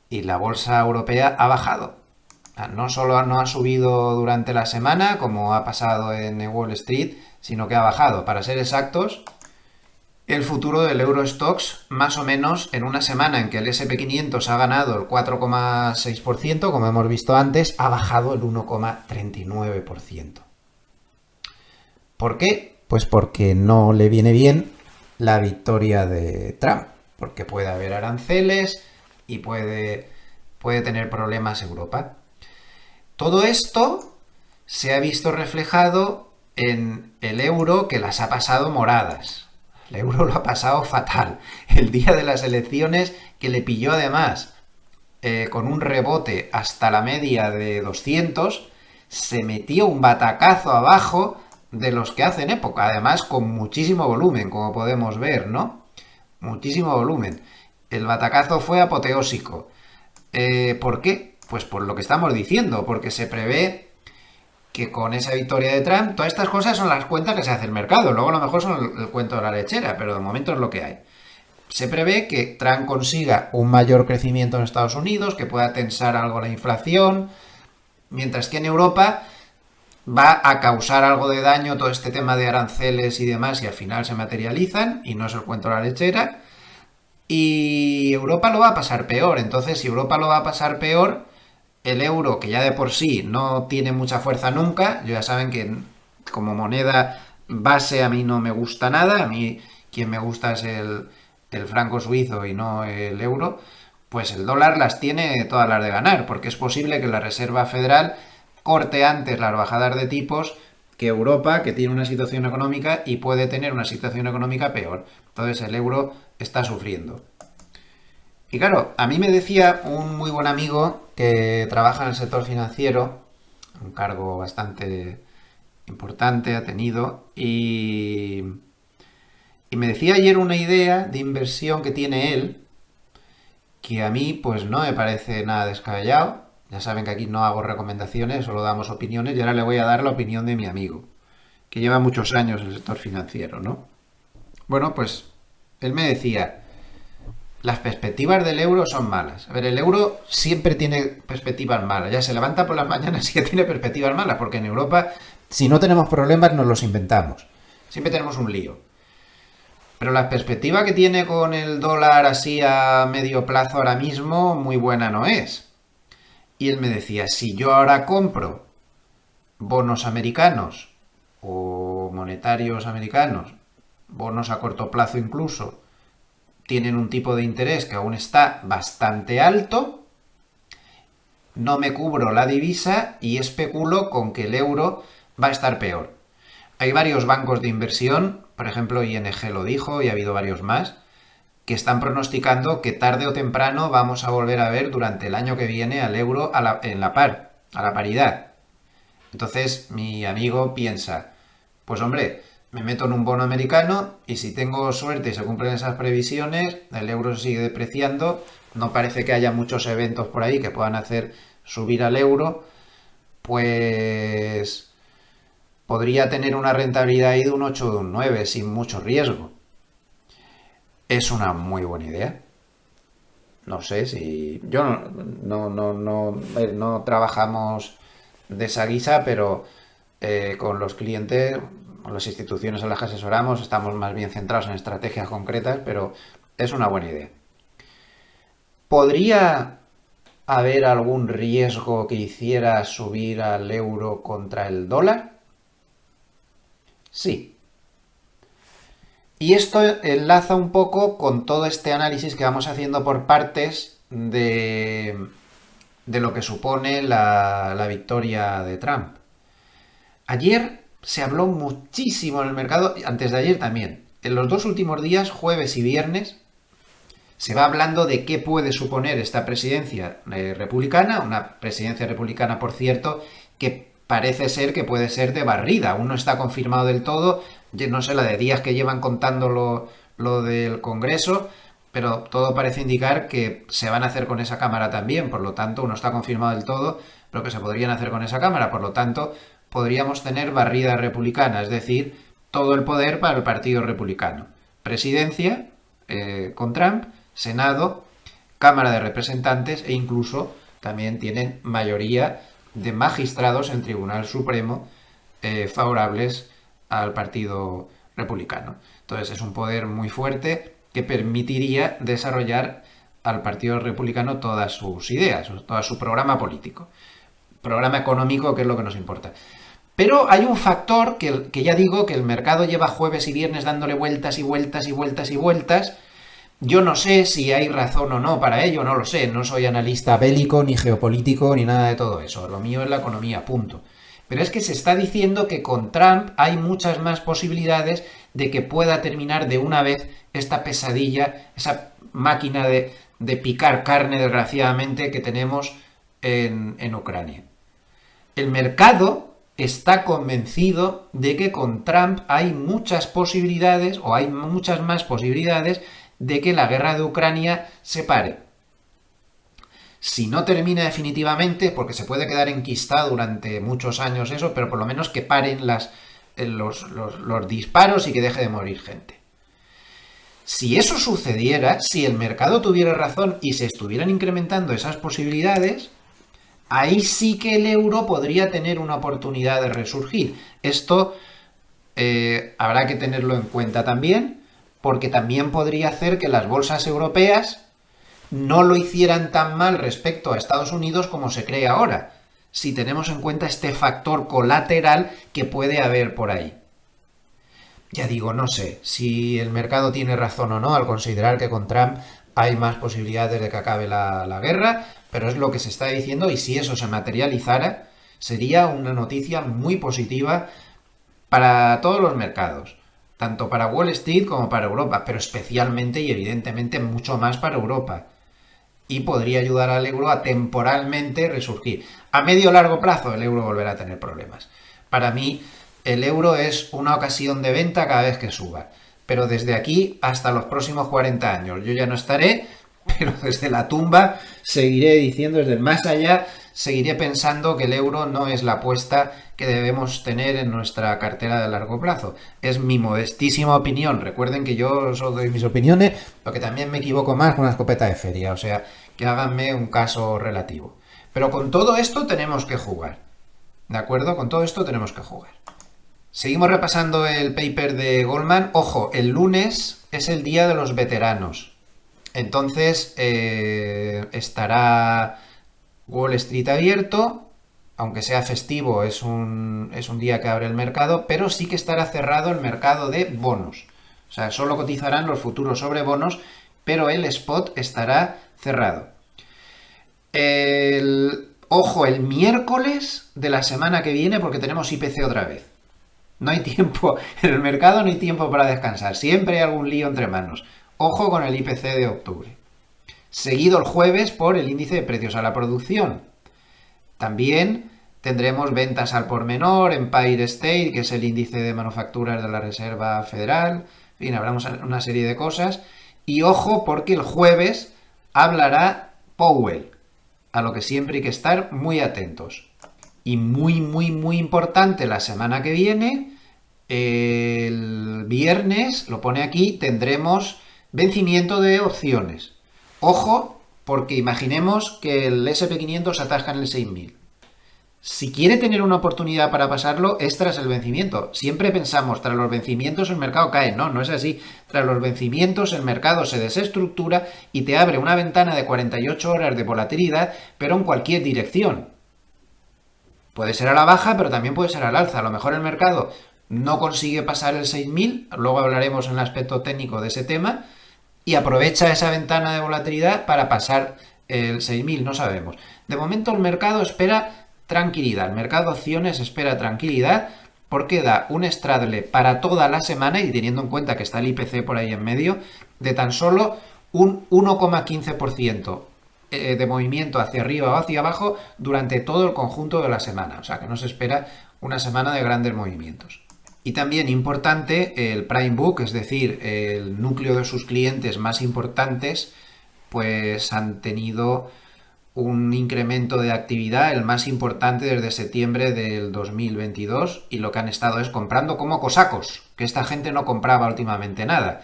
y la bolsa europea ha bajado. No solo no ha subido durante la semana, como ha pasado en Wall Street, sino que ha bajado. Para ser exactos, el futuro del Eurostoxx, más o menos en una semana en que el SP500 ha ganado el 4,6%, como hemos visto antes, ha bajado el 1,39%. ¿Por qué? Pues porque no le viene bien la victoria de Trump, porque puede haber aranceles y puede tener problemas Europa. Todo esto se ha visto reflejado en el euro, que las ha pasado moradas. El euro lo ha pasado fatal. El día de las elecciones, que le pilló además con un rebote hasta la media de 200, se metió un batacazo abajo de los que hacen época, además con muchísimo volumen, como podemos ver, ¿no? Muchísimo volumen. El batacazo fue apoteósico. ¿Por qué? Pues por lo que estamos diciendo, porque se prevé que con esa victoria de Trump, todas estas cosas son las cuentas que se hace el mercado, luego a lo mejor son el cuento de la lechera, pero de momento es lo que hay. Se prevé que Trump consiga un mayor crecimiento en Estados Unidos, que pueda tensar algo la inflación, mientras que en Europa va a causar algo de daño todo este tema de aranceles y demás, y al final se materializan, y no es el cuento de la lechera, y Europa lo va a pasar peor. Entonces, si Europa lo va a pasar peor, el euro, que ya de por sí no tiene mucha fuerza nunca, ya saben que como moneda base a mí no me gusta nada, a mí quien me gusta es el franco suizo y no el euro, pues el dólar las tiene todas las de ganar, porque es posible que la Reserva Federal corte antes las bajadas de tipos que Europa, que tiene una situación económica y puede tener una situación económica peor. Entonces el euro está sufriendo. Y claro, a mí me decía un muy buen amigo que trabaja en el sector financiero, un cargo bastante importante ha tenido, y me decía ayer una idea de inversión que tiene él, que a mí pues no me parece nada descabellado. Ya saben que aquí no hago recomendaciones, solo damos opiniones, y ahora le voy a dar la opinión de mi amigo, que lleva muchos años en el sector financiero, ¿no? Bueno, pues él me decía, las perspectivas del euro son malas. A ver, el euro siempre tiene perspectivas malas. Ya se levanta por las mañanas y ya tiene perspectivas malas, porque en Europa, si no tenemos problemas, nos los inventamos. Siempre tenemos un lío. Pero la perspectiva que tiene con el dólar así a medio plazo ahora mismo, muy buena no es. Y él me decía, si yo ahora compro bonos americanos o monetarios americanos, bonos a corto plazo incluso, tienen un tipo de interés que aún está bastante alto, no me cubro la divisa y especulo con que el euro va a estar peor. Hay varios bancos de inversión, por ejemplo ING lo dijo y ha habido varios más, que están pronosticando que tarde o temprano vamos a volver a ver durante el año que viene al euro en la paridad. Entonces mi amigo piensa, pues hombre, me meto en un bono americano y si tengo suerte y se cumplen esas previsiones, el euro se sigue depreciando, no parece que haya muchos eventos por ahí que puedan hacer subir al euro, pues podría tener una rentabilidad ahí de un 8 o de un 9 sin mucho riesgo. Es una muy buena idea. No sé si... Yo no trabajamos de esa guisa, pero con los clientes, con las instituciones a las que asesoramos, estamos más bien centrados en estrategias concretas, pero es una buena idea. ¿Podría haber algún riesgo que hiciera subir al euro contra el dólar? Sí. Y esto enlaza un poco con todo este análisis que vamos haciendo por partes de lo que supone la victoria de Trump. Ayer se habló muchísimo en el mercado, antes de ayer también. En los dos últimos días, jueves y viernes, se va hablando de qué puede suponer esta presidencia republicana, una presidencia republicana, por cierto, que parece ser que puede ser de barrida. Aún no está confirmado del todo, no sé la de días que llevan contando lo del Congreso, pero todo parece indicar que se van a hacer con esa Cámara también, por lo tanto, no está confirmado del todo, pero que se podrían hacer con esa Cámara, por lo tanto, podríamos tener barrida republicana, es decir, todo el poder para el Partido Republicano. Presidencia con Trump, Senado, Cámara de Representantes e incluso también tienen mayoría de magistrados en Tribunal Supremo favorables al Partido Republicano. Entonces es un poder muy fuerte que permitiría desarrollar al Partido Republicano todas sus ideas, todo su programa político, programa económico, que es lo que nos importa. Pero hay un factor que ya digo que el mercado lleva jueves y viernes dándole vueltas y vueltas y vueltas y vueltas. Yo no sé si hay razón o no para ello, no lo sé, no soy analista bélico, ni geopolítico, ni nada de todo eso. Lo mío es la economía, punto. Pero es que se está diciendo que con Trump hay muchas más posibilidades de que pueda terminar de una vez esta pesadilla, esa máquina de picar carne, desgraciadamente, que tenemos en Ucrania. El mercado está convencido de que con Trump hay muchas posibilidades, o hay muchas más posibilidades, de que la guerra de Ucrania se pare. Si no termina definitivamente, porque se puede quedar enquistado durante muchos años eso, pero por lo menos que paren los disparos y que deje de morir gente. Si eso sucediera, si el mercado tuviera razón y se estuvieran incrementando esas posibilidades, ahí sí que el euro podría tener una oportunidad de resurgir. Esto habrá que tenerlo en cuenta también, porque también podría hacer que las bolsas europeas no lo hicieran tan mal respecto a Estados Unidos como se cree ahora, si tenemos en cuenta este factor colateral que puede haber por ahí. Ya digo, no sé si el mercado tiene razón o no al considerar que con Trump hay más posibilidades de que acabe la guerra, pero es lo que se está diciendo y si eso se materializara, sería una noticia muy positiva para todos los mercados, tanto para Wall Street como para Europa, pero especialmente y evidentemente mucho más para Europa. Y podría ayudar al euro a temporalmente resurgir. A medio o largo plazo el euro volverá a tener problemas. Para mí el euro es una ocasión de venta cada vez que suba. Pero desde aquí hasta los próximos 40 años. Yo ya no estaré, pero desde la tumba seguiré diciendo, desde el más allá, seguiré pensando que el euro no es la apuesta que debemos tener en nuestra cartera de largo plazo. Es mi modestísima opinión. Recuerden que yo os doy mis opiniones, porque también me equivoco más con una escopeta de feria. O sea, que háganme un caso relativo. Pero con todo esto tenemos que jugar. ¿De acuerdo? Con todo esto tenemos que jugar. Seguimos repasando el paper de Goldman. Ojo, el lunes es el día de los veteranos. Entonces estará Wall Street abierto, aunque sea festivo, es un día que abre el mercado, pero sí que estará cerrado el mercado de bonos. O sea, solo cotizarán los futuros sobre bonos, pero el spot estará cerrado. Ojo, el miércoles de la semana que viene, porque tenemos IPC otra vez. No hay tiempo, en el mercado no hay tiempo para descansar, siempre hay algún lío entre manos. Ojo con el IPC de octubre. Seguido el jueves por el índice de precios a la producción. También tendremos ventas al por menor, Empire State, que es el índice de manufacturas de la Reserva Federal. En fin, habrá una serie de cosas. Y ojo, porque el jueves hablará Powell, a lo que siempre hay que estar muy atentos. Y muy, muy, muy importante la semana que viene, el viernes, lo pone aquí, tendremos vencimiento de opciones. Ojo, porque imaginemos que el SP500 ataja en el 6000. Si quiere tener una oportunidad para pasarlo, es tras el vencimiento. Siempre pensamos, tras los vencimientos el mercado cae. No, no es así. Tras los vencimientos el mercado se desestructura y te abre una ventana de 48 horas de volatilidad, pero en cualquier dirección. Puede ser a la baja, pero también puede ser al alza. A lo mejor el mercado no consigue pasar el 6000, luego hablaremos en el aspecto técnico de ese tema, y aprovecha esa ventana de volatilidad para pasar el 6000, no sabemos. De momento el mercado espera tranquilidad, el mercado de opciones espera tranquilidad porque da un straddle para toda la semana, y teniendo en cuenta que está el IPC por ahí en medio, de tan solo un 1,15% de movimiento hacia arriba o hacia abajo durante todo el conjunto de la semana. O sea que no se espera una semana de grandes movimientos. Y también importante, el Prime Book, es decir, el núcleo de sus clientes más importantes, pues han tenido un incremento de actividad, el más importante desde septiembre del 2022, y lo que han estado es comprando como cosacos, que esta gente no compraba últimamente nada.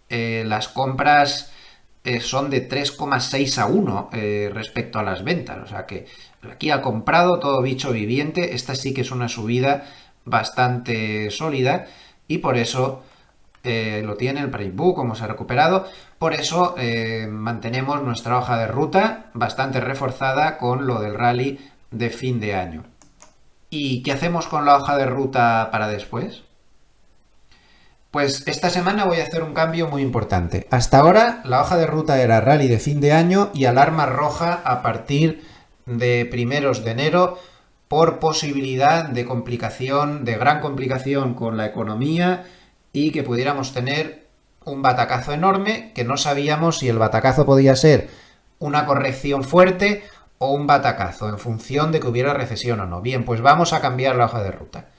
Las compras son de 3,6 a 1 respecto a las ventas, o sea que aquí ha comprado todo bicho viviente. Esta sí que es una subida bastante sólida y por eso lo tiene el Prime Book, como se ha recuperado. Por eso mantenemos nuestra hoja de ruta bastante reforzada con lo del rally de fin de año. ¿Y qué hacemos con la hoja de ruta para después? Pues esta semana voy a hacer un cambio muy importante. Hasta ahora la hoja de ruta era rally de fin de año y alarma roja a partir de primeros de enero por posibilidad de complicación, de gran complicación con la economía, y que pudiéramos tener un batacazo enorme, que no sabíamos si el batacazo podía ser una corrección fuerte o un batacazo en función de que hubiera recesión o no. Bien, pues vamos a cambiar la hoja de ruta.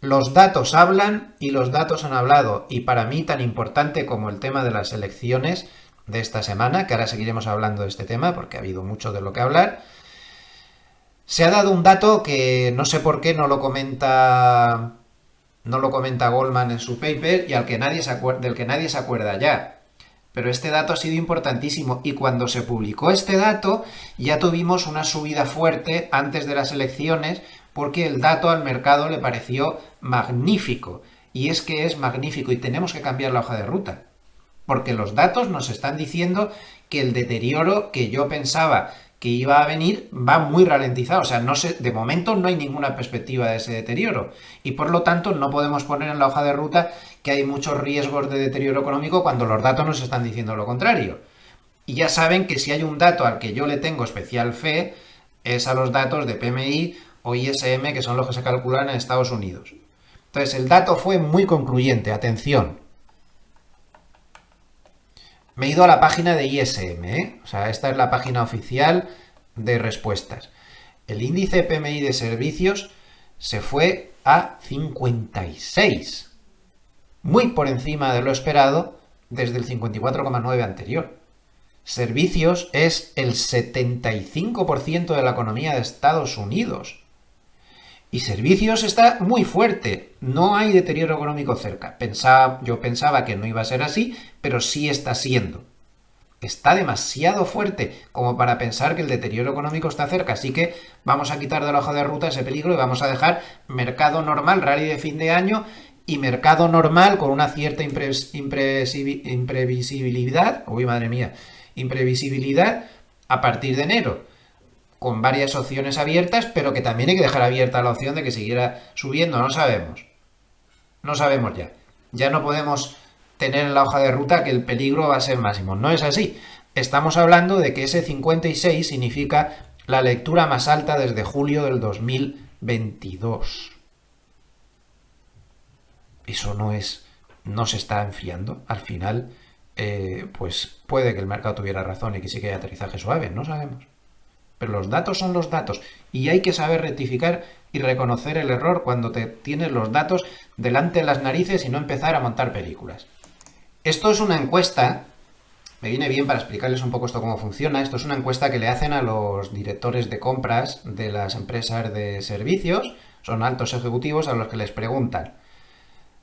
Los datos hablan y los datos han hablado, y para mí tan importante como el tema de las elecciones de esta semana, que ahora seguiremos hablando de este tema porque ha habido mucho de lo que hablar, se ha dado un dato que no sé por qué no lo comenta Goldman en su paper y del que nadie se acuerda ya. Pero este dato ha sido importantísimo, y cuando se publicó este dato ya tuvimos una subida fuerte antes de las elecciones porque el dato al mercado le pareció magnífico. Y es que es magnífico y tenemos que cambiar la hoja de ruta. Porque los datos nos están diciendo que el deterioro que yo pensaba que iba a venir va muy ralentizado. O sea, de momento no hay ninguna perspectiva de ese deterioro. Y por lo tanto no podemos poner en la hoja de ruta que hay muchos riesgos de deterioro económico cuando los datos nos están diciendo lo contrario. Y ya saben que si hay un dato al que yo le tengo especial fe es a los datos de PMI o ISM, que son los que se calculan en Estados Unidos. Entonces, el dato fue muy concluyente. Atención. Me he ido a la página de ISM, ¿eh? O sea, esta es la página oficial de respuestas. El índice PMI de servicios se fue a 56. Muy por encima de lo esperado desde el 54,9 anterior. Servicios es el 75% de la economía de Estados Unidos. Y servicios está muy fuerte. No hay deterioro económico cerca. Yo pensaba que no iba a ser así, pero sí está siendo. Está demasiado fuerte como para pensar que el deterioro económico está cerca. Así que vamos a quitar de la hoja de ruta ese peligro y vamos a dejar mercado normal, rally de fin de año y mercado normal con una cierta imprevisibilidad. Uy, madre mía. Imprevisibilidad a partir de enero, con varias opciones abiertas, pero que también hay que dejar abierta la opción de que siguiera subiendo. No sabemos. No sabemos ya. Ya no podemos tener en la hoja de ruta que el peligro va a ser máximo. No es así. Estamos hablando de que ese 56 significa la lectura más alta desde julio del 2022. Eso no se está enfriando. Al final, pues puede que el mercado tuviera razón y que sí que hay aterrizaje suave. No sabemos. Pero los datos son los datos y hay que saber rectificar y reconocer el error cuando te tienes los datos delante de las narices y no empezar a montar películas. Esto es una encuesta, me viene bien para explicarles un poco esto cómo funciona. Esto es una encuesta que le hacen a los directores de compras de las empresas de servicios, son altos ejecutivos a los que les preguntan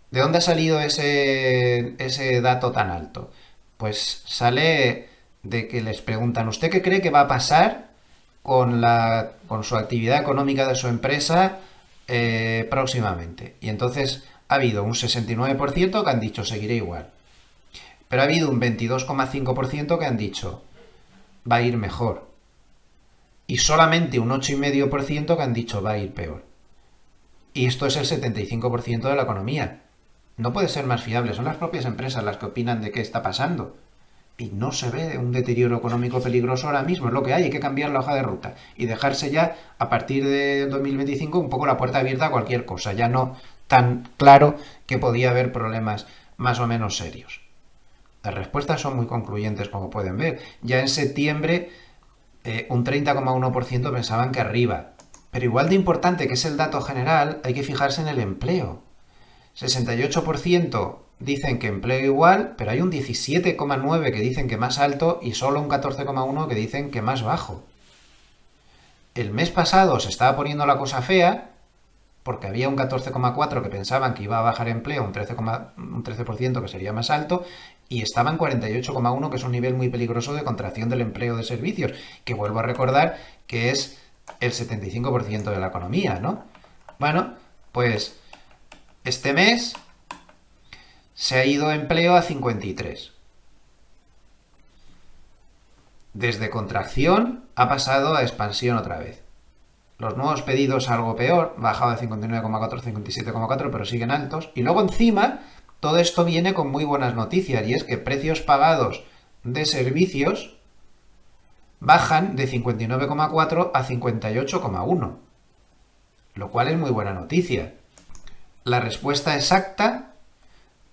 ¿de dónde ha salido ese dato tan alto? Pues sale de que les preguntan ¿usted qué cree que va a pasar con su actividad económica de su empresa próximamente? Y entonces ha habido un 69% que han dicho seguiré igual, pero ha habido un 22,5% que han dicho va a ir mejor, y solamente un 8,5% que han dicho va a ir peor. Y esto es el 75% de la economía. No puede ser más fiable, son las propias empresas las que opinan de qué está pasando. Y no se ve un deterioro económico peligroso ahora mismo, es lo que hay que cambiar la hoja de ruta y dejarse ya a partir de 2025 un poco la puerta abierta a cualquier cosa, ya no tan claro que podía haber problemas más o menos serios. Las respuestas son muy concluyentes, como pueden ver. Ya en septiembre un 30,1% pensaban que arriba, pero igual de importante que es el dato general, hay que fijarse en el empleo. 68% dicen que empleo igual, pero hay un 17,9% que dicen que más alto y solo un 14,1% que dicen que más bajo. El mes pasado se estaba poniendo la cosa fea, porque había un 14,4% que pensaban que iba a bajar empleo, un 13% que sería más alto, y estaba en 48,1%, que es un nivel muy peligroso de contracción del empleo de servicios, que vuelvo a recordar que es el 75% de la economía, ¿no? Bueno, pues este mes se ha ido empleo a 53. Desde contracción ha pasado a expansión otra vez. Los nuevos pedidos algo peor, bajado de 59,4 a 57,4, pero siguen altos. Y luego encima, todo esto viene con muy buenas noticias, y es que precios pagados de servicios bajan de 59,4 a 58,1, lo cual es muy buena noticia. La respuesta exacta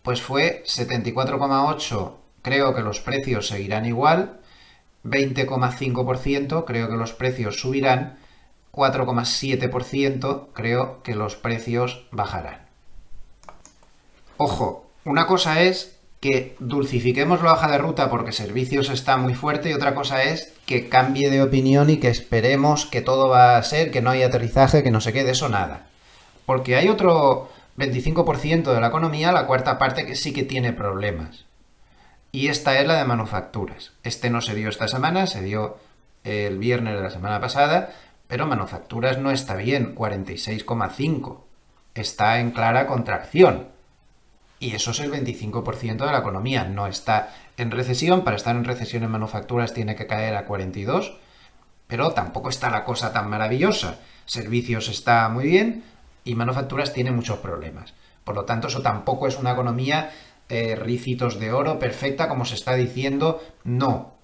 pues fue 74,8, creo que los precios seguirán igual, 20,5% creo que los precios subirán, 4,7% creo que los precios bajarán. Ojo, una cosa es que dulcifiquemos la hoja de ruta porque servicios está muy fuerte y otra cosa es que cambie de opinión y que esperemos que todo va a ser, que no hay aterrizaje, que no se quede eso nada. Porque hay otro 25% de la economía, la cuarta parte, que sí que tiene problemas. Y esta es la de manufacturas. Este no se dio esta semana, se dio el viernes de la semana pasada, pero manufacturas no está bien, 46,5. Está en clara contracción. Y eso es el 25% de la economía. No está en recesión. Para estar en recesión en manufacturas tiene que caer a 42. Pero tampoco está la cosa tan maravillosa. Servicios está muy bien y manufacturas tiene muchos problemas. Por lo tanto, eso tampoco es una economía ricitos de oro perfecta como se está diciendo. No.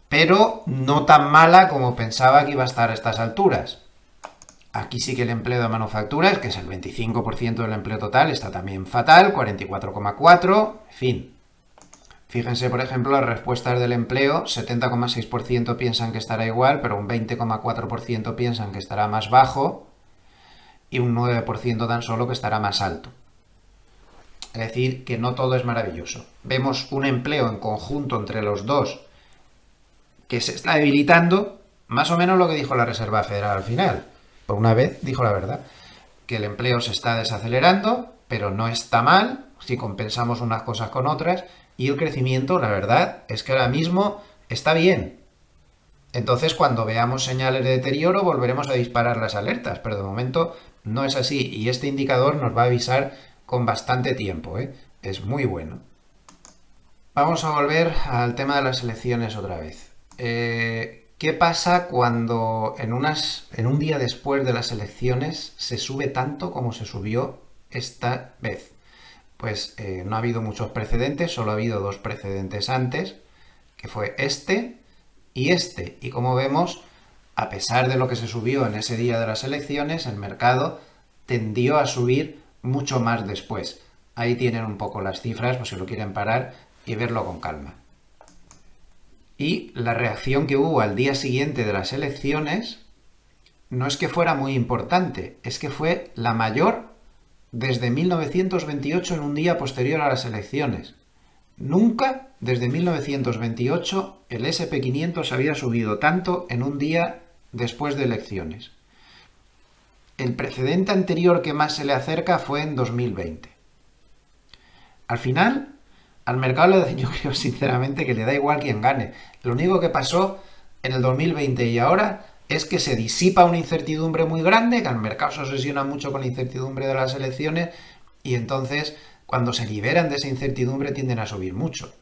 Pero no tan mala como pensaba que iba a estar a estas alturas. Aquí sí que el empleo de manufacturas, que es el 25% del empleo total, está también fatal, 44,4%, en fin. Fíjense, por ejemplo, las respuestas del empleo, 70,6% piensan que estará igual, pero un 20,4% piensan que estará más bajo y un 9% tan solo que estará más alto. Es decir, que no todo es maravilloso. Vemos un empleo en conjunto entre los dos que se está debilitando, más o menos lo que dijo la Reserva Federal al final. Por una vez dijo la verdad, que el empleo se está desacelerando, pero no está mal si compensamos unas cosas con otras, y el crecimiento, la verdad, es que ahora mismo está bien. Entonces, cuando veamos señales de deterioro, volveremos a disparar las alertas, pero de momento no es así, y este indicador nos va a avisar con bastante tiempo, ¿eh? Es muy bueno. Vamos a volver al tema de las elecciones otra vez. ¿Qué pasa cuando en un día después de las elecciones se sube tanto como se subió esta vez? Pues no ha habido muchos precedentes, solo ha habido dos precedentes antes, que fue este y este. Y como vemos, a pesar de lo que se subió en ese día de las elecciones, el mercado tendió a subir mucho más después. Ahí tienen un poco las cifras, por si lo quieren parar y verlo con calma. Y la reacción que hubo al día siguiente de las elecciones no es que fuera muy importante, es que fue la mayor desde 1928 en un día posterior a las elecciones. Nunca desde 1928 el SP500 había subido tanto en un día después de elecciones. El precedente anterior que más se le acerca fue en 2020. Al final, al mercado yo creo sinceramente que le da igual quién gane. Lo único que pasó en el 2020 y ahora es que se disipa una incertidumbre muy grande, que al mercado se obsesiona mucho con la incertidumbre de las elecciones y entonces cuando se liberan de esa incertidumbre tienden a subir mucho.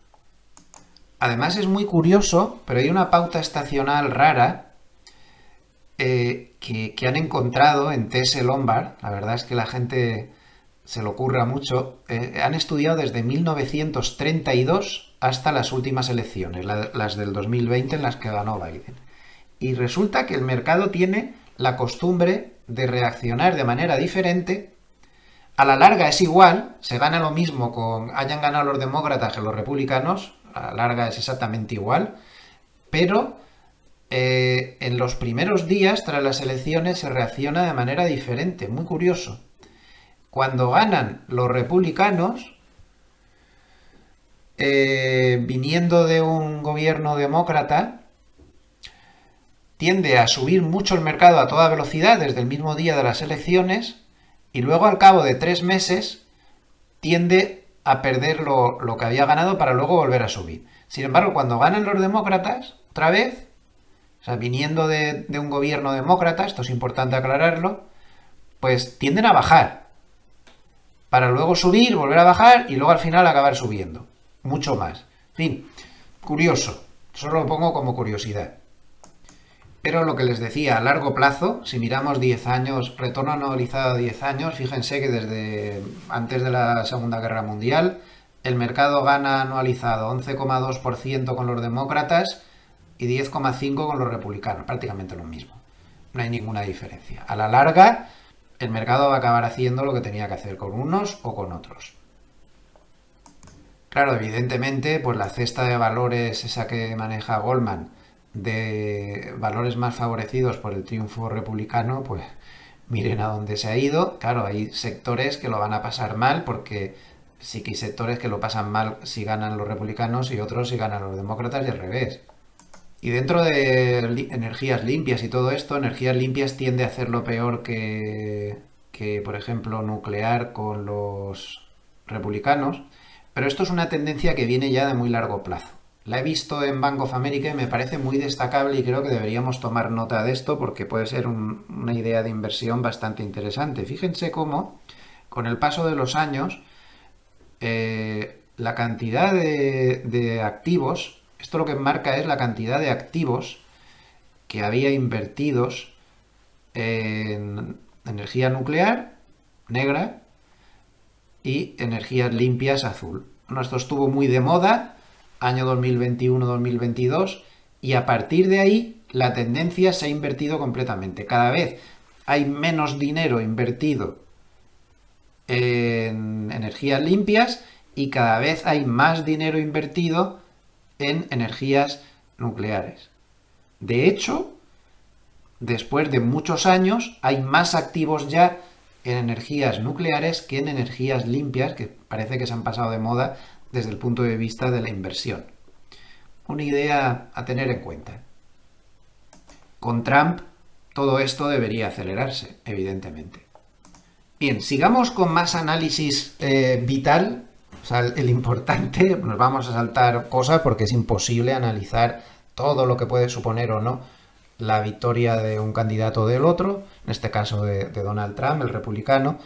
Además es muy curioso, pero hay una pauta estacional rara que han encontrado en TS Lombard. La verdad es que la gente se lo ocurra mucho. Han estudiado desde 1932 hasta las últimas elecciones, las del 2020 en las que ganó Biden. Y resulta que el mercado tiene la costumbre de reaccionar de manera diferente. A la larga es igual, se gana lo mismo con hayan ganado los demócratas que los republicanos, a la larga es exactamente igual, pero en los primeros días tras las elecciones se reacciona de manera diferente, muy curioso. Cuando ganan los republicanos, viniendo de un gobierno demócrata, tiende a subir mucho el mercado a toda velocidad desde el mismo día de las elecciones y luego al cabo de 3 meses tiende a perder lo que había ganado para luego volver a subir. Sin embargo, cuando ganan los demócratas, otra vez, o sea, viniendo de un gobierno demócrata, esto es importante aclararlo, pues tienden a bajar para luego subir, volver a bajar y luego al final acabar subiendo. Mucho más. En fin, curioso. Solo lo pongo como curiosidad. Pero lo que les decía, a largo plazo, si miramos 10 años, retorno anualizado a 10 años, fíjense que desde antes de la Segunda Guerra Mundial, el mercado gana anualizado 11,2% con los demócratas y 10,5% con los republicanos, prácticamente lo mismo. No hay ninguna diferencia. A la larga, el mercado va a acabar haciendo lo que tenía que hacer con unos o con otros. Claro, evidentemente, pues la cesta de valores, esa que maneja Goldman, de valores más favorecidos por el triunfo republicano, pues miren a dónde se ha ido. Claro, hay sectores que lo van a pasar mal porque sí que hay sectores que lo pasan mal si ganan los republicanos y otros si ganan los demócratas y al revés. Y dentro de energías limpias y todo esto, energías limpias tiende a hacerlo peor que por ejemplo, nuclear con los republicanos, pero esto es una tendencia que viene ya de muy largo plazo. La he visto en Bank of America y me parece muy destacable y creo que deberíamos tomar nota de esto porque puede ser una idea de inversión bastante interesante. Fíjense cómo, con el paso de los años, la cantidad de activos, esto lo que marca es la cantidad de activos que había invertidos en energía nuclear, negra, y energías limpias, azul. Bueno, esto estuvo muy de moda, año 2021-2022, y a partir de ahí la tendencia se ha invertido completamente. Cada vez hay menos dinero invertido en energías limpias y cada vez hay más dinero invertido en energías nucleares. De hecho, después de muchos años, hay más activos ya en energías nucleares que en energías limpias, que parece que se han pasado de moda desde el punto de vista de la inversión. Una idea a tener en cuenta. Con Trump, todo esto debería acelerarse, evidentemente. Bien, sigamos con más análisis vital. O sea, el importante, nos vamos a saltar cosas porque es imposible analizar todo lo que puede suponer o no la victoria de un candidato o del otro, en este caso de Donald Trump, el republicano,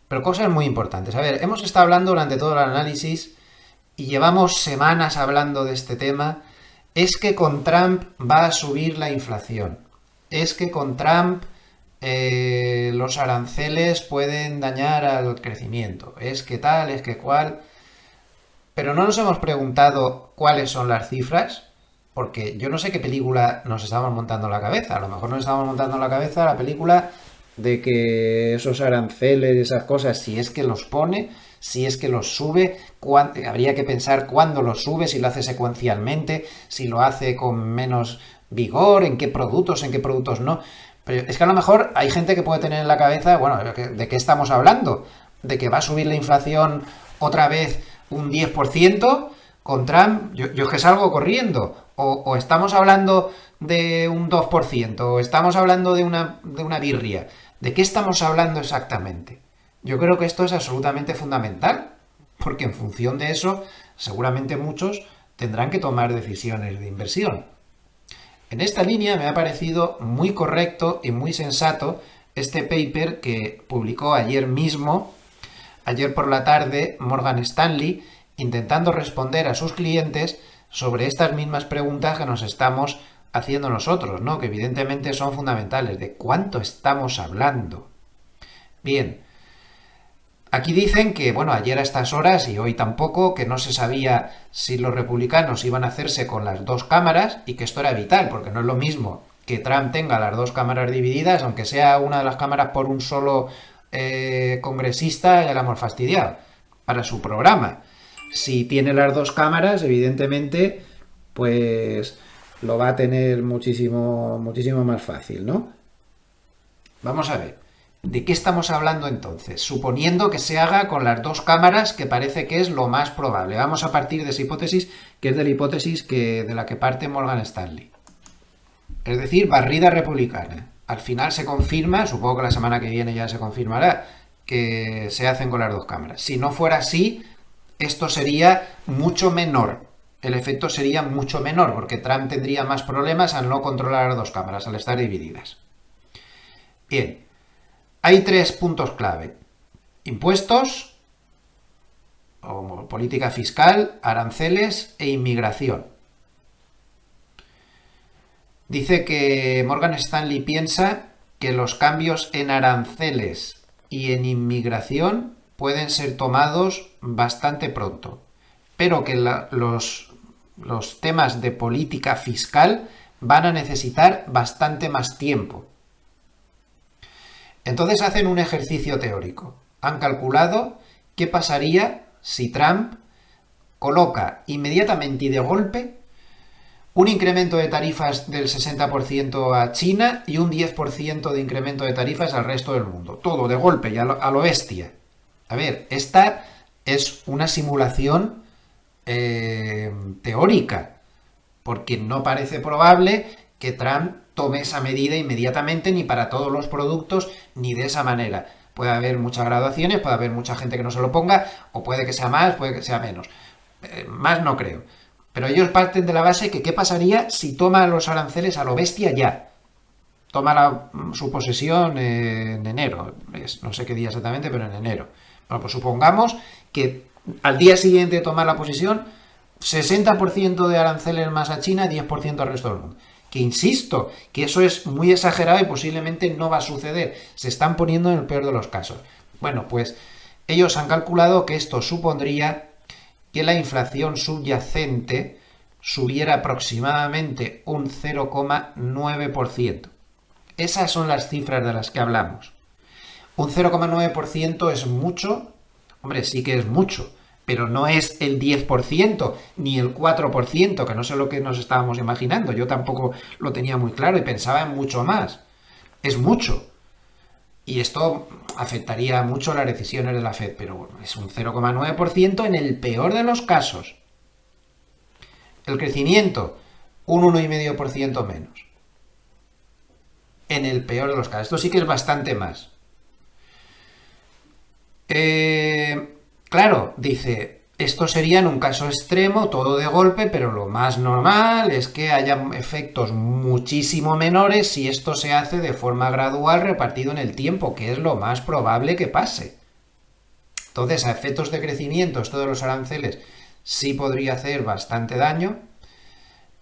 pero cosas muy importantes. A ver, hemos estado hablando durante todo el análisis y llevamos semanas hablando de este tema. Es que con Trump va a subir la inflación. Es que con Trump los aranceles pueden dañar al crecimiento. Es que tal, es que cual. Pero no nos hemos preguntado cuáles son las cifras, porque yo no sé qué película nos estamos montando en la cabeza. A lo mejor nos estamos montando en la cabeza la película de que esos aranceles, esas cosas, si es que los pone, si es que los sube, habría que pensar cuándo los sube, si lo hace secuencialmente, si lo hace con menos vigor, en qué productos no. Pero es que a lo mejor hay gente que puede tener en la cabeza, bueno, ¿de qué estamos hablando? ¿De que va a subir la inflación otra vez un 10%? Con Trump, yo es que salgo corriendo. O estamos hablando de un 2%, o estamos hablando de una birria. ¿De qué estamos hablando exactamente? Yo creo que esto es absolutamente fundamental, porque en función de eso, seguramente muchos tendrán que tomar decisiones de inversión. En esta línea me ha parecido muy correcto y muy sensato este paper que publicó ayer mismo, ayer por la tarde, Morgan Stanley, intentando responder a sus clientes sobre estas mismas preguntas que nos estamos haciendo nosotros, ¿no? Que evidentemente son fundamentales. ¿De cuánto estamos hablando? Bien, aquí dicen que, bueno, ayer a estas horas y hoy tampoco, que no se sabía si los republicanos iban a hacerse con las dos cámaras y que esto era vital, porque no es lo mismo que Trump tenga las dos cámaras divididas, aunque sea una de las cámaras por un solo congresista, ya la hemos fastidiado, para su programa. Si tiene las dos cámaras, evidentemente, pues lo va a tener muchísimo más fácil, ¿no? Vamos a ver. ¿De qué estamos hablando entonces? Suponiendo que se haga con las dos cámaras, que parece que es lo más probable. Vamos a partir de esa hipótesis, que es de la hipótesis de la que parte Morgan Stanley. Es decir, barrida republicana. Al final se confirma, supongo que la semana que viene ya se confirmará, que se hacen con las dos cámaras. Si no fuera así, esto sería mucho menor. El efecto sería mucho menor, porque Trump tendría más problemas al no controlar las dos cámaras, al estar divididas. Bien, hay 3 puntos clave. Impuestos, o política fiscal, aranceles e inmigración. Dice que Morgan Stanley piensa que los cambios en aranceles y en inmigración pueden ser tomados bastante pronto, pero que los temas de política fiscal van a necesitar bastante más tiempo. Entonces hacen un ejercicio teórico. Han calculado qué pasaría si Trump coloca inmediatamente y de golpe un incremento de tarifas del 60% a China y un 10% de incremento de tarifas al resto del mundo. Todo de golpe y a lo bestia. A ver, esta es una simulación teórica, porque no parece probable que Trump tome esa medida inmediatamente, ni para todos los productos, ni de esa manera. Puede haber muchas graduaciones, puede haber mucha gente que no se lo ponga, o puede que sea más, puede que sea menos. Más no creo. Pero ellos parten de la base que qué pasaría si toma los aranceles a lo bestia ya. Toma su posesión en enero. No sé qué día exactamente, pero en enero. Bueno, pues supongamos que al día siguiente de tomar la posesión, 60% de aranceles más a China, 10% al resto del mundo. Que insisto, que eso es muy exagerado y posiblemente no va a suceder. Se están poniendo en el peor de los casos. Bueno, pues ellos han calculado que esto supondría que la inflación subyacente subiera aproximadamente un 0,9%. Esas son las cifras de las que hablamos. Un 0,9% es mucho. Hombre, sí que es mucho, pero no es el 10% ni el 4%, que no sé lo que nos estábamos imaginando. Yo tampoco lo tenía muy claro y pensaba en mucho más. Es mucho. Y esto afectaría mucho las decisiones de la Fed, pero bueno, es un 0,9% en el peor de los casos. El crecimiento, un 1,5% menos. En el peor de los casos. Esto sí que es bastante más. Claro, dice, esto sería en un caso extremo, todo de golpe, pero lo más normal es que haya efectos muchísimo menores si esto se hace de forma gradual repartido en el tiempo, que es lo más probable que pase. Entonces, a efectos de crecimiento, esto de los aranceles sí podría hacer bastante daño,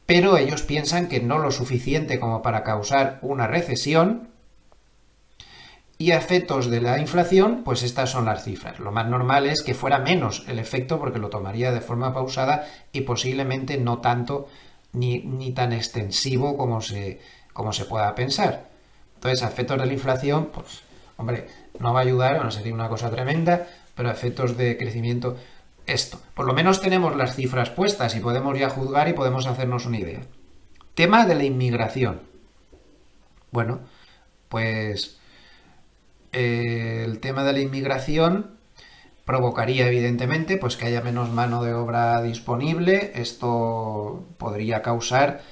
pero ellos piensan que no lo suficiente como para causar una recesión. Y a efectos de la inflación, pues estas son las cifras. Lo más normal es que fuera menos el efecto porque lo tomaría de forma pausada y posiblemente no tanto ni tan extensivo como se pueda pensar. Entonces, a efectos de la inflación, pues, hombre, no va a ayudar, no sería una cosa tremenda, pero a efectos de crecimiento, esto. Por lo menos tenemos las cifras puestas y podemos ya juzgar y podemos hacernos una idea. Tema de la inmigración. Bueno, pues el tema de la inmigración provocaría evidentemente pues que haya menos mano de obra disponible. Esto podría causar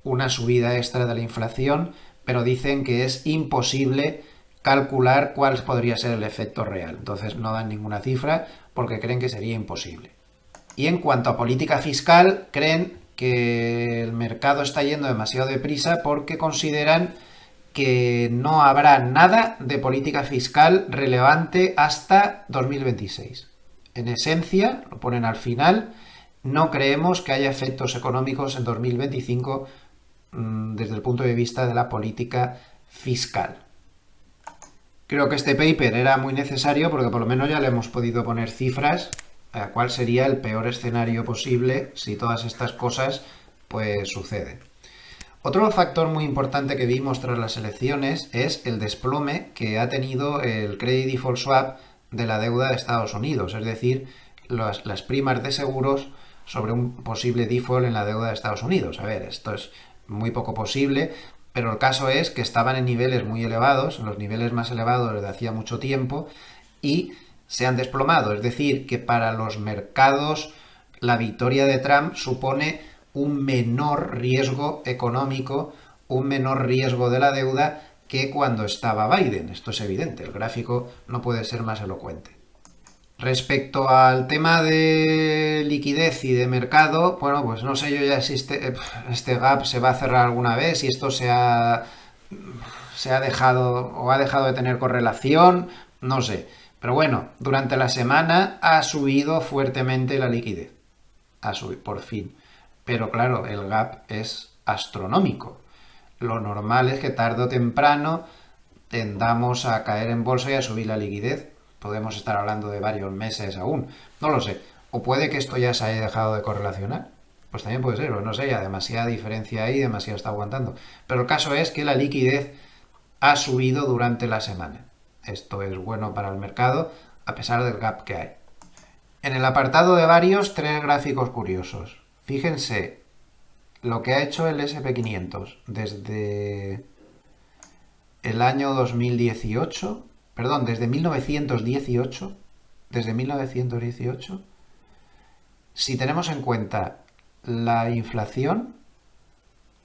una subida extra de la inflación, pero dicen que es imposible calcular cuál podría ser el efecto real. Entonces no dan ninguna cifra porque creen que sería imposible. Y en cuanto a política fiscal, creen que el mercado está yendo demasiado deprisa porque consideran que no habrá nada de política fiscal relevante hasta 2026. En esencia, lo ponen al final, no creemos que haya efectos económicos en 2025 desde el punto de vista de la política fiscal. Creo que este paper era muy necesario porque por lo menos ya le hemos podido poner cifras a cuál sería el peor escenario posible si todas estas cosas pues suceden. Otro factor muy importante que vimos tras las elecciones es el desplome que ha tenido el credit default swap de la deuda de Estados Unidos, es decir, las primas de seguros sobre un posible default en la deuda de Estados Unidos. A ver, esto es muy poco posible, pero el caso es que estaban en niveles muy elevados, en los niveles más elevados desde hacía mucho tiempo, y se han desplomado. Es decir, que para los mercados la victoria de Trump supone un menor riesgo económico, un menor riesgo de la deuda que cuando estaba Biden. Esto es evidente, el gráfico no puede ser más elocuente. Respecto al tema de liquidez y de mercado, bueno, pues no sé yo ya si este gap se va a cerrar alguna vez, si esto se ha dejado o ha dejado de tener correlación, no sé. Pero bueno, durante la semana ha subido fuertemente la liquidez. Ha subido, por fin. Pero claro, el gap es astronómico. Lo normal es que tarde o temprano tendamos a caer en bolsa y a subir la liquidez. Podemos estar hablando de varios meses aún. No lo sé. O puede que esto ya se haya dejado de correlacionar. Pues también puede ser, o no sé, ya demasiada diferencia ahí, demasiado está aguantando. Pero el caso es que la liquidez ha subido durante la semana. Esto es bueno para el mercado, a pesar del gap que hay. En el apartado de varios, tres gráficos curiosos. Fíjense lo que ha hecho el SP500 desde el año 2018, perdón, desde 1918, si tenemos en cuenta la inflación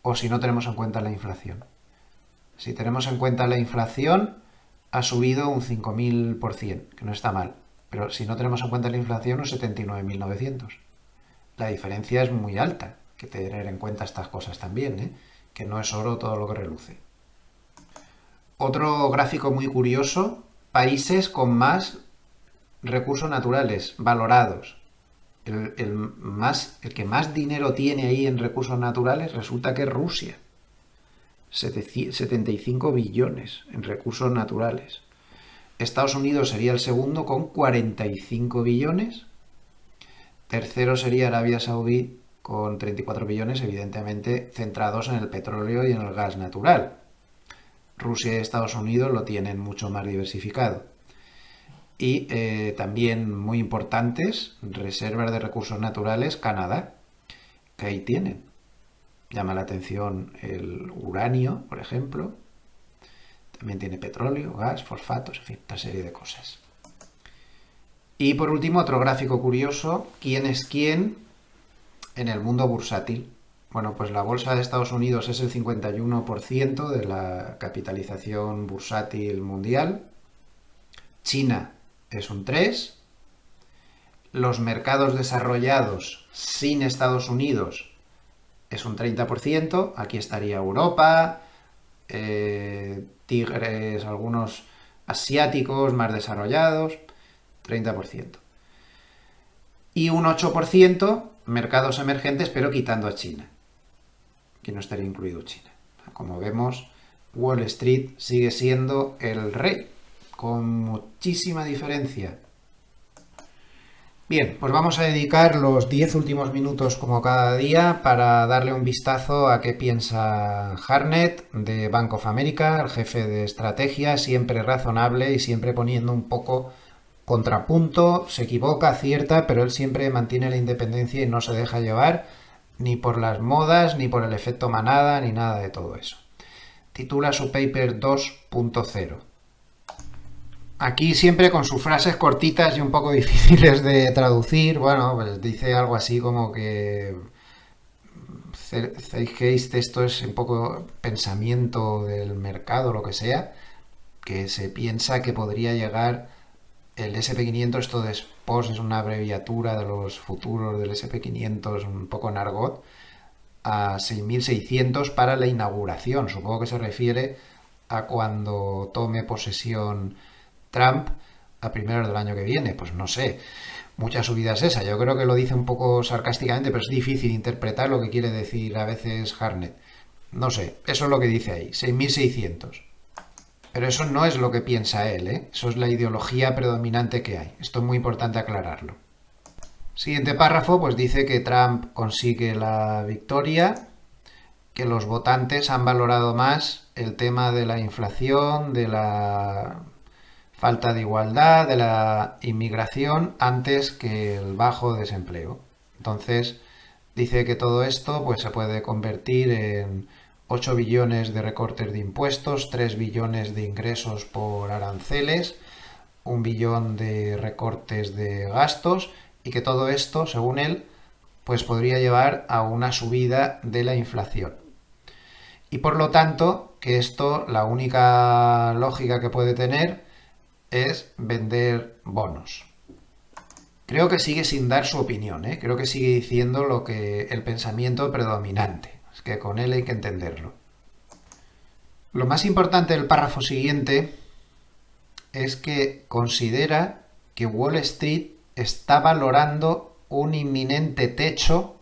o si no tenemos en cuenta la inflación. Si tenemos en cuenta la inflación, ha subido un 5.000%, que no está mal. Pero si no tenemos en cuenta la inflación, un 79.900. La diferencia es muy alta. Hay que tener en cuenta estas cosas también, ¿eh? Que no es oro todo lo que reluce. Otro gráfico muy curioso, países con más recursos naturales valorados. El que más dinero tiene ahí en recursos naturales resulta que es Rusia. 75 billones en recursos naturales. Estados Unidos sería el segundo con 45 billones. Tercero sería Arabia Saudí con 34 billones, evidentemente centrados en el petróleo y en el gas natural. Rusia y Estados Unidos lo tienen mucho más diversificado. Y también muy importantes, reservas de recursos naturales, Canadá, que ahí tienen. Llama la atención el uranio, por ejemplo. También tiene petróleo, gas, fosfatos, en fin, una serie de cosas. Y por último, otro gráfico curioso, ¿quién es quién en el mundo bursátil? Bueno, pues la bolsa de Estados Unidos es el 51% de la capitalización bursátil mundial. China es un 3%. Los mercados desarrollados sin Estados Unidos es un 30%. Aquí estaría Europa, tigres, algunos asiáticos más desarrollados, 30%. Y un 8% mercados emergentes, pero quitando a China, que no estaría incluido China. Como vemos, Wall Street sigue siendo el rey, con muchísima diferencia. Bien, pues vamos a dedicar los 10 últimos minutos como cada día para darle un vistazo a qué piensa Hartnett de Bank of America, el jefe de estrategia, siempre razonable y siempre poniendo un poco contrapunto, se equivoca, acierta, pero él siempre mantiene la independencia y no se deja llevar ni por las modas, ni por el efecto manada, ni nada de todo eso. Titula su paper 2.0. Aquí siempre con sus frases cortitas y un poco difíciles de traducir. Bueno, pues dice algo así como que Zeitgeist, esto es un poco pensamiento del mercado, lo que sea, que se piensa que podría llegar el SP500, esto de SPOS es una abreviatura de los futuros del SP500, un poco en argot, a 6.600 para la inauguración. Supongo que se refiere a cuando tome posesión Trump a primeros del año que viene. Pues no sé, mucha subida es esa. Yo creo que lo dice un poco sarcásticamente, pero es difícil interpretar lo que quiere decir a veces Hartnett. No sé, eso es lo que dice ahí, 6.600. Pero eso no es lo que piensa él, ¿eh? Eso es la ideología predominante que hay. Esto es muy importante aclararlo. Siguiente párrafo, pues dice que Trump consigue la victoria, que los votantes han valorado más el tema de la inflación, de la falta de igualdad, de la inmigración, antes que el bajo desempleo. Entonces, dice que todo esto pues, se puede convertir en 8 billones de recortes de impuestos, 3 billones de ingresos por aranceles, 1 billón de recortes de gastos y que todo esto, según él, pues podría llevar a una subida de la inflación. Y por lo tanto, que esto, la única lógica que puede tener es vender bonos. Creo que sigue sin dar su opinión, ¿eh? Creo que sigue diciendo lo que el pensamiento predominante. Es que con él hay que entenderlo. Lo más importante del párrafo siguiente es que considera que Wall Street está valorando un inminente techo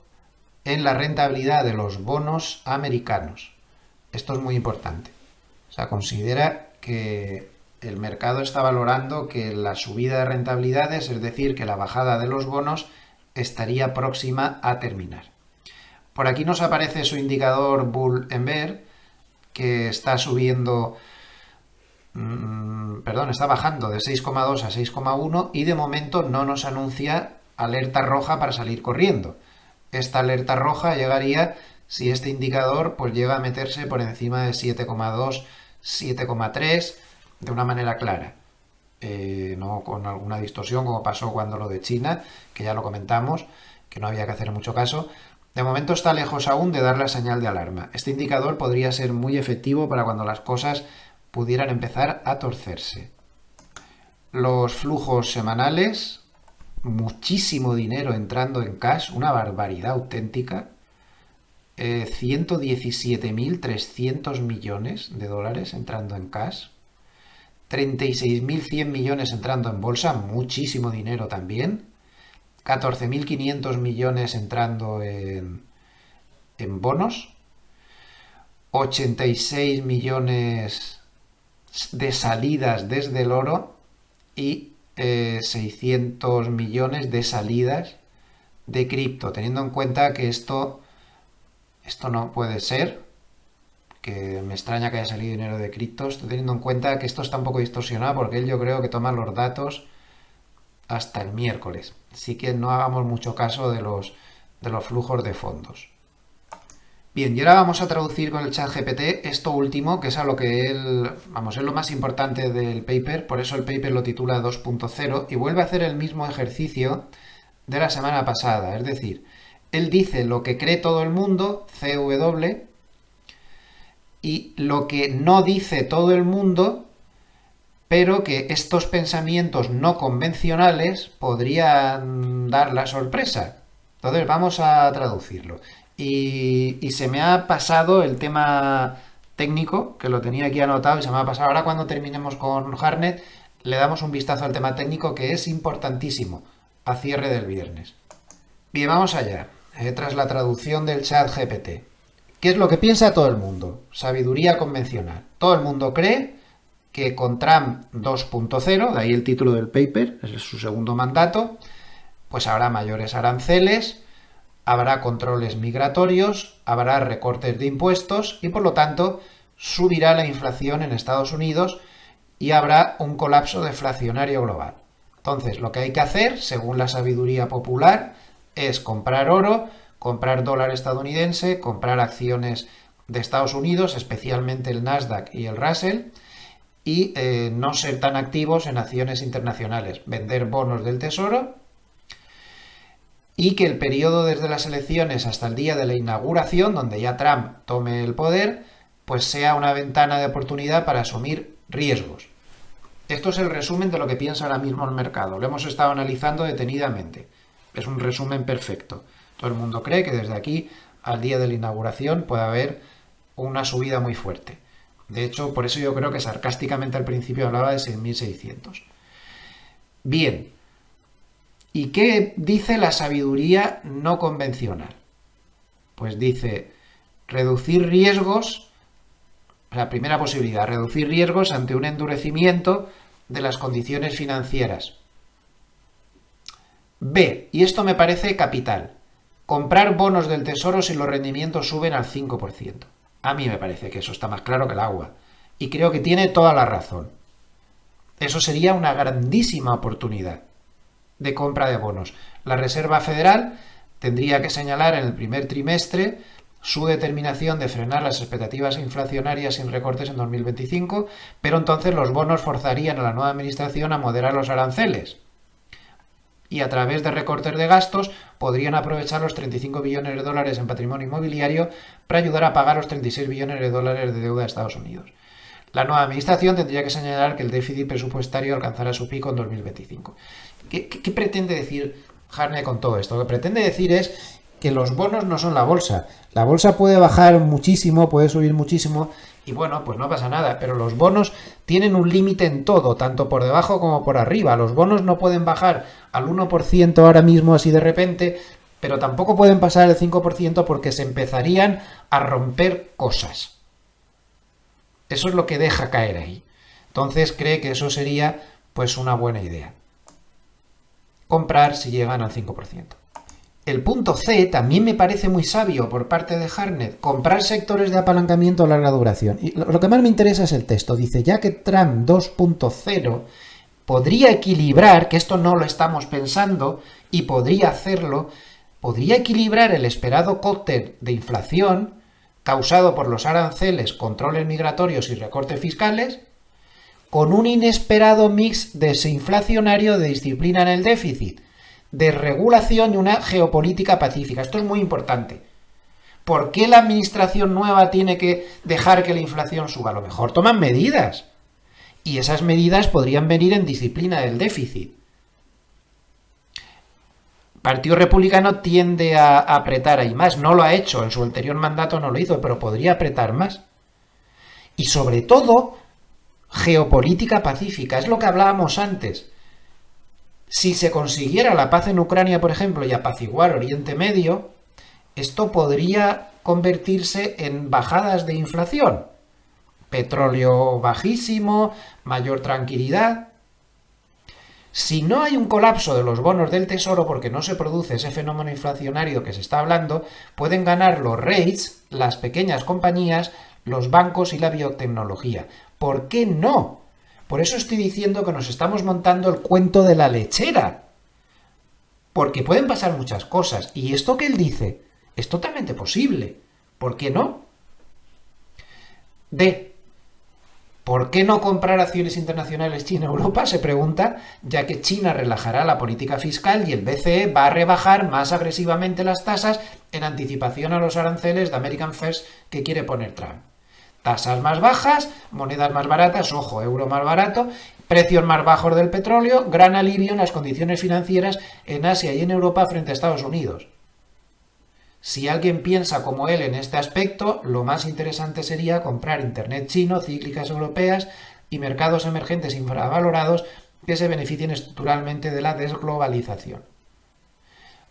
en la rentabilidad de los bonos americanos. Esto es muy importante. O sea, considera que el mercado está valorando que la subida de rentabilidades, es decir, que la bajada de los bonos, estaría próxima a terminar. Por aquí nos aparece su indicador Bull and Bear, que está subiendo, está bajando de 6,2 a 6,1 y de momento no nos anuncia alerta roja para salir corriendo. Esta alerta roja llegaría si este indicador pues llega a meterse por encima de 7,2, 7,3 de una manera clara. No con alguna distorsión como pasó cuando lo de China, que ya lo comentamos, que no había que hacer mucho caso. De momento está lejos aún de dar la señal de alarma. Este indicador podría ser muy efectivo para cuando las cosas pudieran empezar a torcerse. Los flujos semanales, muchísimo dinero entrando en cash, una barbaridad auténtica. 117.300 millones de dólares entrando en cash. 36.100 millones entrando en bolsa, muchísimo dinero también. 14.500 millones entrando en bonos. 86 millones de salidas desde el oro y 600 millones de salidas de cripto, teniendo en cuenta que esto no puede ser, que me extraña que haya salido dinero de criptos, teniendo en cuenta que esto está un poco distorsionado porque él yo creo que toma los datos hasta el miércoles. Así que no hagamos mucho caso de los flujos de fondos. Bien, y ahora vamos a traducir con el ChatGPT esto último, que es a lo que él, vamos, es lo más importante del paper, por eso el paper lo titula 2.0 y vuelve a hacer el mismo ejercicio de la semana pasada. Es decir, él dice lo que cree todo el mundo, CW, y lo que no dice todo el mundo, pero que estos pensamientos no convencionales podrían dar la sorpresa. Entonces vamos a traducirlo. Y se me ha pasado el tema técnico, que lo tenía aquí anotado y se me ha pasado. Ahora cuando terminemos con Harnett, le damos un vistazo al tema técnico, que es importantísimo a cierre del viernes. Bien, vamos allá. Tras la traducción del ChatGPT. ¿Qué es lo que piensa todo el mundo? Sabiduría convencional. Todo el mundo cree que con Trump 2.0, de ahí el título del paper, es su segundo mandato, pues habrá mayores aranceles, habrá controles migratorios, habrá recortes de impuestos y por lo tanto subirá la inflación en Estados Unidos y habrá un colapso deflacionario global. Entonces, lo que hay que hacer, según la sabiduría popular, es comprar oro, comprar dólar estadounidense, comprar acciones de Estados Unidos, especialmente el Nasdaq y el Russell, y no ser tan activos en acciones internacionales, vender bonos del Tesoro, y que el periodo desde las elecciones hasta el día de la inauguración, donde ya Trump tome el poder, pues sea una ventana de oportunidad para asumir riesgos. Esto es el resumen de lo que piensa ahora mismo el mercado. Lo hemos estado analizando detenidamente. Es un resumen perfecto. Todo el mundo cree que desde aquí al día de la inauguración puede haber una subida muy fuerte. De hecho, por eso yo creo que sarcásticamente al principio hablaba de 6.600. Bien. ¿Y qué dice la sabiduría no convencional? Pues dice reducir riesgos, la primera posibilidad, reducir riesgos ante un endurecimiento de las condiciones financieras. B, y esto me parece capital, comprar bonos del Tesoro si los rendimientos suben al 5%. A mí me parece que eso está más claro que el agua. Y creo que tiene toda la razón. Eso sería una grandísima oportunidad de compra de bonos. La Reserva Federal tendría que señalar en el primer trimestre su determinación de frenar las expectativas inflacionarias sin recortes en 2025, pero entonces los bonos forzarían a la nueva administración a moderar los aranceles. Y a través de recortes de gastos podrían aprovechar los 35 billones de dólares en patrimonio inmobiliario para ayudar a pagar los 36 billones de dólares de deuda de Estados Unidos. La nueva administración tendría que señalar que el déficit presupuestario alcanzará su pico en 2025. ¿Qué pretende decir Harnett con todo esto? Lo que pretende decir es que los bonos no son la bolsa. La bolsa puede bajar muchísimo, puede subir muchísimo, y bueno, pues no pasa nada, pero los bonos tienen un límite en todo, tanto por debajo como por arriba. Los bonos no pueden bajar al 1% ahora mismo así de repente, pero tampoco pueden pasar el 5% porque se empezarían a romper cosas. Eso es lo que deja caer ahí. Entonces cree que eso sería pues una buena idea. Comprar si llegan al 5%. El punto C también me parece muy sabio por parte de Harnett, comprar sectores de apalancamiento a larga duración. Y lo que más me interesa es el texto. Dice, ya que Trump 2.0 podría equilibrar, que esto no lo estamos pensando, y podría hacerlo, podría equilibrar el esperado cóctel de inflación causado por los aranceles, controles migratorios y recortes fiscales, con un inesperado mix desinflacionario de disciplina en el déficit, de regulación y una geopolítica pacífica. Esto es muy importante. ¿Por qué la administración nueva tiene que dejar que la inflación suba? A lo mejor toman medidas. Y esas medidas podrían venir en disciplina del déficit. El Partido Republicano tiende a apretar ahí más. No lo ha hecho. En su anterior mandato no lo hizo, pero podría apretar más. Y sobre todo, geopolítica pacífica. Es lo que hablábamos antes. Si se consiguiera la paz en Ucrania, por ejemplo, y apaciguar Oriente Medio, esto podría convertirse en bajadas de inflación. Petróleo bajísimo, mayor tranquilidad. Si no hay un colapso de los bonos del tesoro porque no se produce ese fenómeno inflacionario que se está hablando, pueden ganar los REITs, las pequeñas compañías, los bancos y la biotecnología. ¿Por qué no? Por eso estoy diciendo que nos estamos montando el cuento de la lechera. Porque pueden pasar muchas cosas. Y esto que él dice es totalmente posible. ¿Por qué no? ¿Por qué no comprar acciones internacionales China-Europa? Se pregunta, ya que China relajará la política fiscal y el BCE va a rebajar más agresivamente las tasas en anticipación a los aranceles de American First que quiere poner Trump. Tasas más bajas, monedas más baratas, ojo, euro más barato, precios más bajos del petróleo, gran alivio en las condiciones financieras en Asia y en Europa frente a Estados Unidos. Si alguien piensa como él en este aspecto, lo más interesante sería comprar Internet chino, cíclicas europeas y mercados emergentes infravalorados que se beneficien estructuralmente de la desglobalización.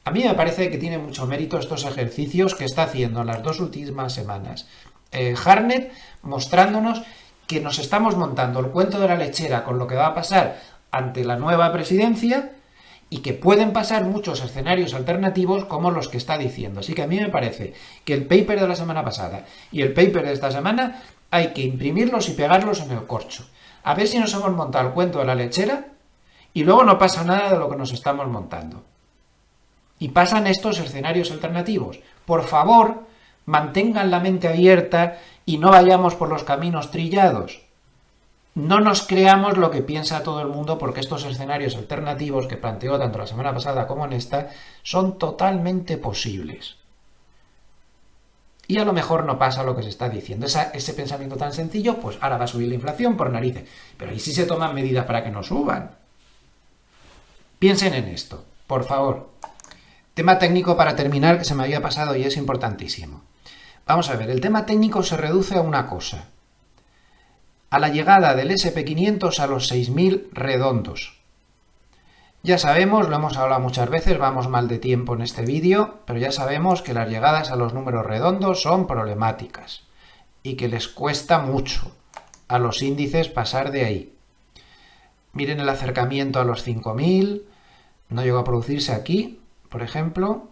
A mí me parece que tiene mucho mérito estos ejercicios que está haciendo en las 2 últimas semanas Hartnett, mostrándonos que nos estamos montando el cuento de la lechera con lo que va a pasar ante la nueva presidencia y que pueden pasar muchos escenarios alternativos como los que está diciendo. Así que a mí me parece que el paper de la semana pasada y el paper de esta semana hay que imprimirlos y pegarlos en el corcho. A ver si nos hemos montado el cuento de la lechera y luego no pasa nada de lo que nos estamos montando. Y pasan estos escenarios alternativos. Por favor, mantengan la mente abierta y no vayamos por los caminos trillados. No nos creamos lo que piensa todo el mundo porque estos escenarios alternativos que planteó tanto la semana pasada como en esta son totalmente posibles. Y a lo mejor no pasa lo que se está diciendo. Ese pensamiento tan sencillo, pues ahora va a subir la inflación por narices. Pero ¿y si se toman medidas para que no suban? Piensen en esto, por favor. Tema técnico para terminar que se me había pasado y es importantísimo. Vamos a ver, el tema técnico se reduce a una cosa. A la llegada del SP500 a los 6.000 redondos. Ya sabemos, lo hemos hablado muchas veces, vamos mal de tiempo en este vídeo, pero ya sabemos que las llegadas a los números redondos son problemáticas y que les cuesta mucho a los índices pasar de ahí. Miren el acercamiento a los 5.000, no llegó a producirse aquí, por ejemplo.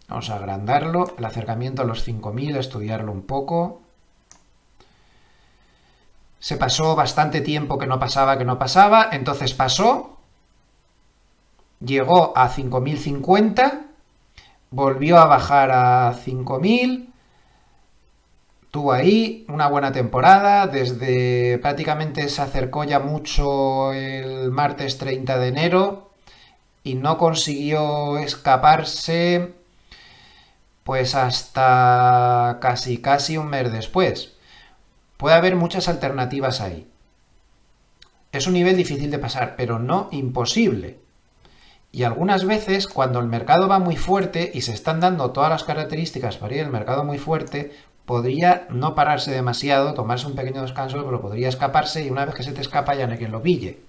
Vamos a agrandarlo, el acercamiento a los 5.000, estudiarlo un poco. Se pasó bastante tiempo que no pasaba, entonces pasó, llegó a 5.050, volvió a bajar a 5.000, tuvo ahí una buena temporada, desde prácticamente se acercó ya mucho el martes 30 de enero y no consiguió escaparse pues hasta casi un mes después. Puede haber muchas alternativas ahí. Es un nivel difícil de pasar, pero no imposible. Y algunas veces, cuando el mercado va muy fuerte y se están dando todas las características para ir al mercado muy fuerte, podría no pararse demasiado, tomarse un pequeño descanso, pero podría escaparse y una vez que se te escapa ya no hay quien lo pille.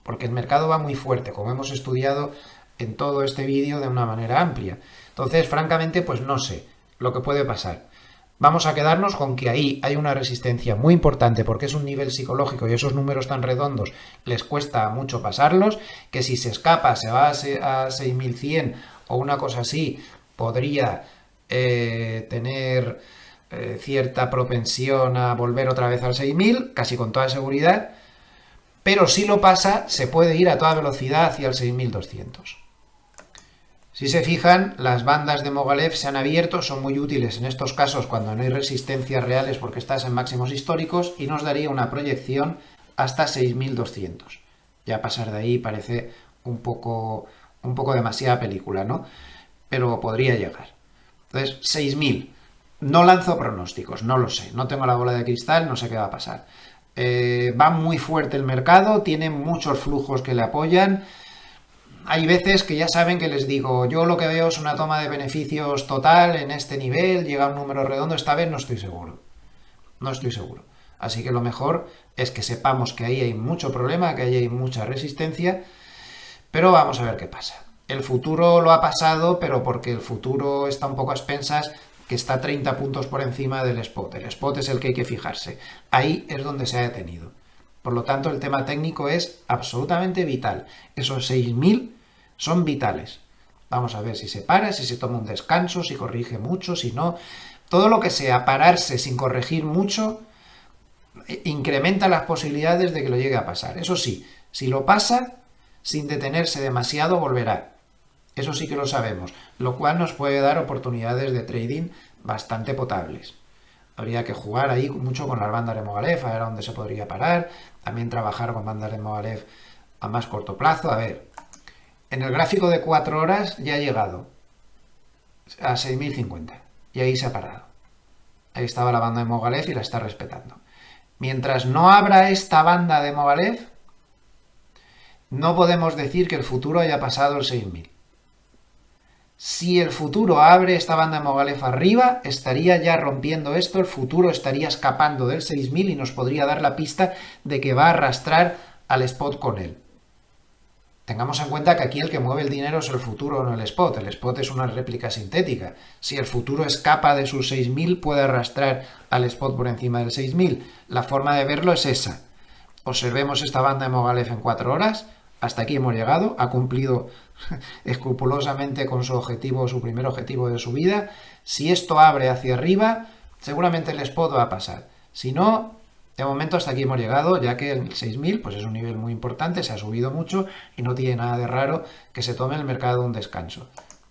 Porque el mercado va muy fuerte, como hemos estudiado en todo este vídeo de una manera amplia. Entonces, francamente, pues no sé lo que puede pasar. Vamos a quedarnos con que ahí hay una resistencia muy importante porque es un nivel psicológico y esos números tan redondos les cuesta mucho pasarlos, que si se escapa, se va a 6.100 o una cosa así, podría tener cierta propensión a volver otra vez al 6.000, casi con toda seguridad, pero si lo pasa, se puede ir a toda velocidad hacia el 6.200. Si se fijan, las bandas de Mogilev se han abierto, son muy útiles en estos casos cuando no hay resistencias reales porque estás en máximos históricos y nos daría una proyección hasta 6.200. Ya pasar de ahí parece un poco demasiada película, ¿no? Pero podría llegar. Entonces, 6.000. No lanzo pronósticos, no lo sé. No tengo la bola de cristal, no sé qué va a pasar. Va muy fuerte el mercado, tiene muchos flujos que le apoyan. Hay veces que ya saben que les digo, yo lo que veo es una toma de beneficios total en este nivel, llega a un número redondo, esta vez no estoy seguro. No estoy seguro. Así que lo mejor es que sepamos que ahí hay mucho problema, que ahí hay mucha resistencia, pero vamos a ver qué pasa. El futuro lo ha pasado, pero porque el futuro está un poco a expensas, que está 30 puntos por encima del spot. El spot es el que hay que fijarse. Ahí es donde se ha detenido. Por lo tanto, el tema técnico es absolutamente vital. Esos 6.000 son vitales. Vamos a ver si se para, si se toma un descanso, si corrige mucho, si no. Todo lo que sea pararse sin corregir mucho incrementa las posibilidades de que lo llegue a pasar. Eso sí, si lo pasa, sin detenerse demasiado, volverá. Eso sí que lo sabemos, lo cual nos puede dar oportunidades de trading bastante potables. Habría que jugar ahí mucho con las bandas de Mogalef, a ver a dónde se podría parar, también trabajar con bandas de Mogalef a más corto plazo. A ver, en el gráfico de 4 horas ya ha llegado a 6.050 y ahí se ha parado. Ahí estaba la banda de Mogalef y la está respetando. Mientras no abra esta banda de Mogalef, no podemos decir que el futuro haya pasado el 6.000. Si el futuro abre esta banda de Mogalef arriba, estaría ya rompiendo esto, el futuro estaría escapando del 6.000 y nos podría dar la pista de que va a arrastrar al spot con él. Tengamos en cuenta que aquí el que mueve el dinero es el futuro, no el spot. El spot es una réplica sintética. Si el futuro escapa de sus 6.000, puede arrastrar al spot por encima del 6.000. La forma de verlo es esa. Observemos esta banda de Mogalef en 4 horas. Hasta aquí hemos llegado. Ha cumplido escrupulosamente con su objetivo, su primer objetivo de subida. Si esto abre hacia arriba, seguramente el spot va a pasar. Si no, de momento hasta aquí hemos llegado, ya que el 6.000 pues es un nivel muy importante, se ha subido mucho y no tiene nada de raro que se tome el mercado un descanso.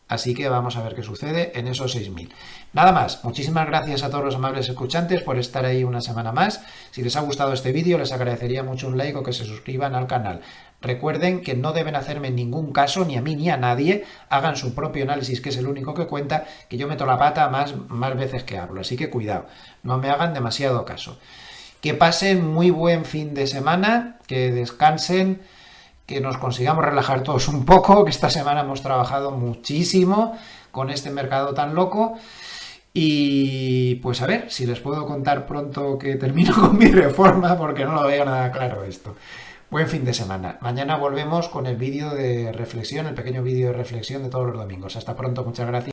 Así que vamos a ver qué sucede en esos 6.000. Nada más, muchísimas gracias a todos los amables escuchantes por estar ahí una semana más. Si les ha gustado este vídeo, les agradecería mucho un like o que se suscriban al canal. Recuerden que no deben hacerme en ningún caso, ni a mí ni a nadie. Hagan su propio análisis, que es el único que cuenta, que yo meto la pata más veces que hablo. Así que cuidado, no me hagan demasiado caso. Que pasen muy buen fin de semana, que descansen, que nos consigamos relajar todos un poco, que esta semana hemos trabajado muchísimo con este mercado tan loco. Y pues a ver si les puedo contar pronto que termino con mi reforma, porque no lo veo nada claro esto. Buen fin de semana. Mañana volvemos con el vídeo de reflexión, el pequeño vídeo de reflexión de todos los domingos. Hasta pronto, muchas gracias.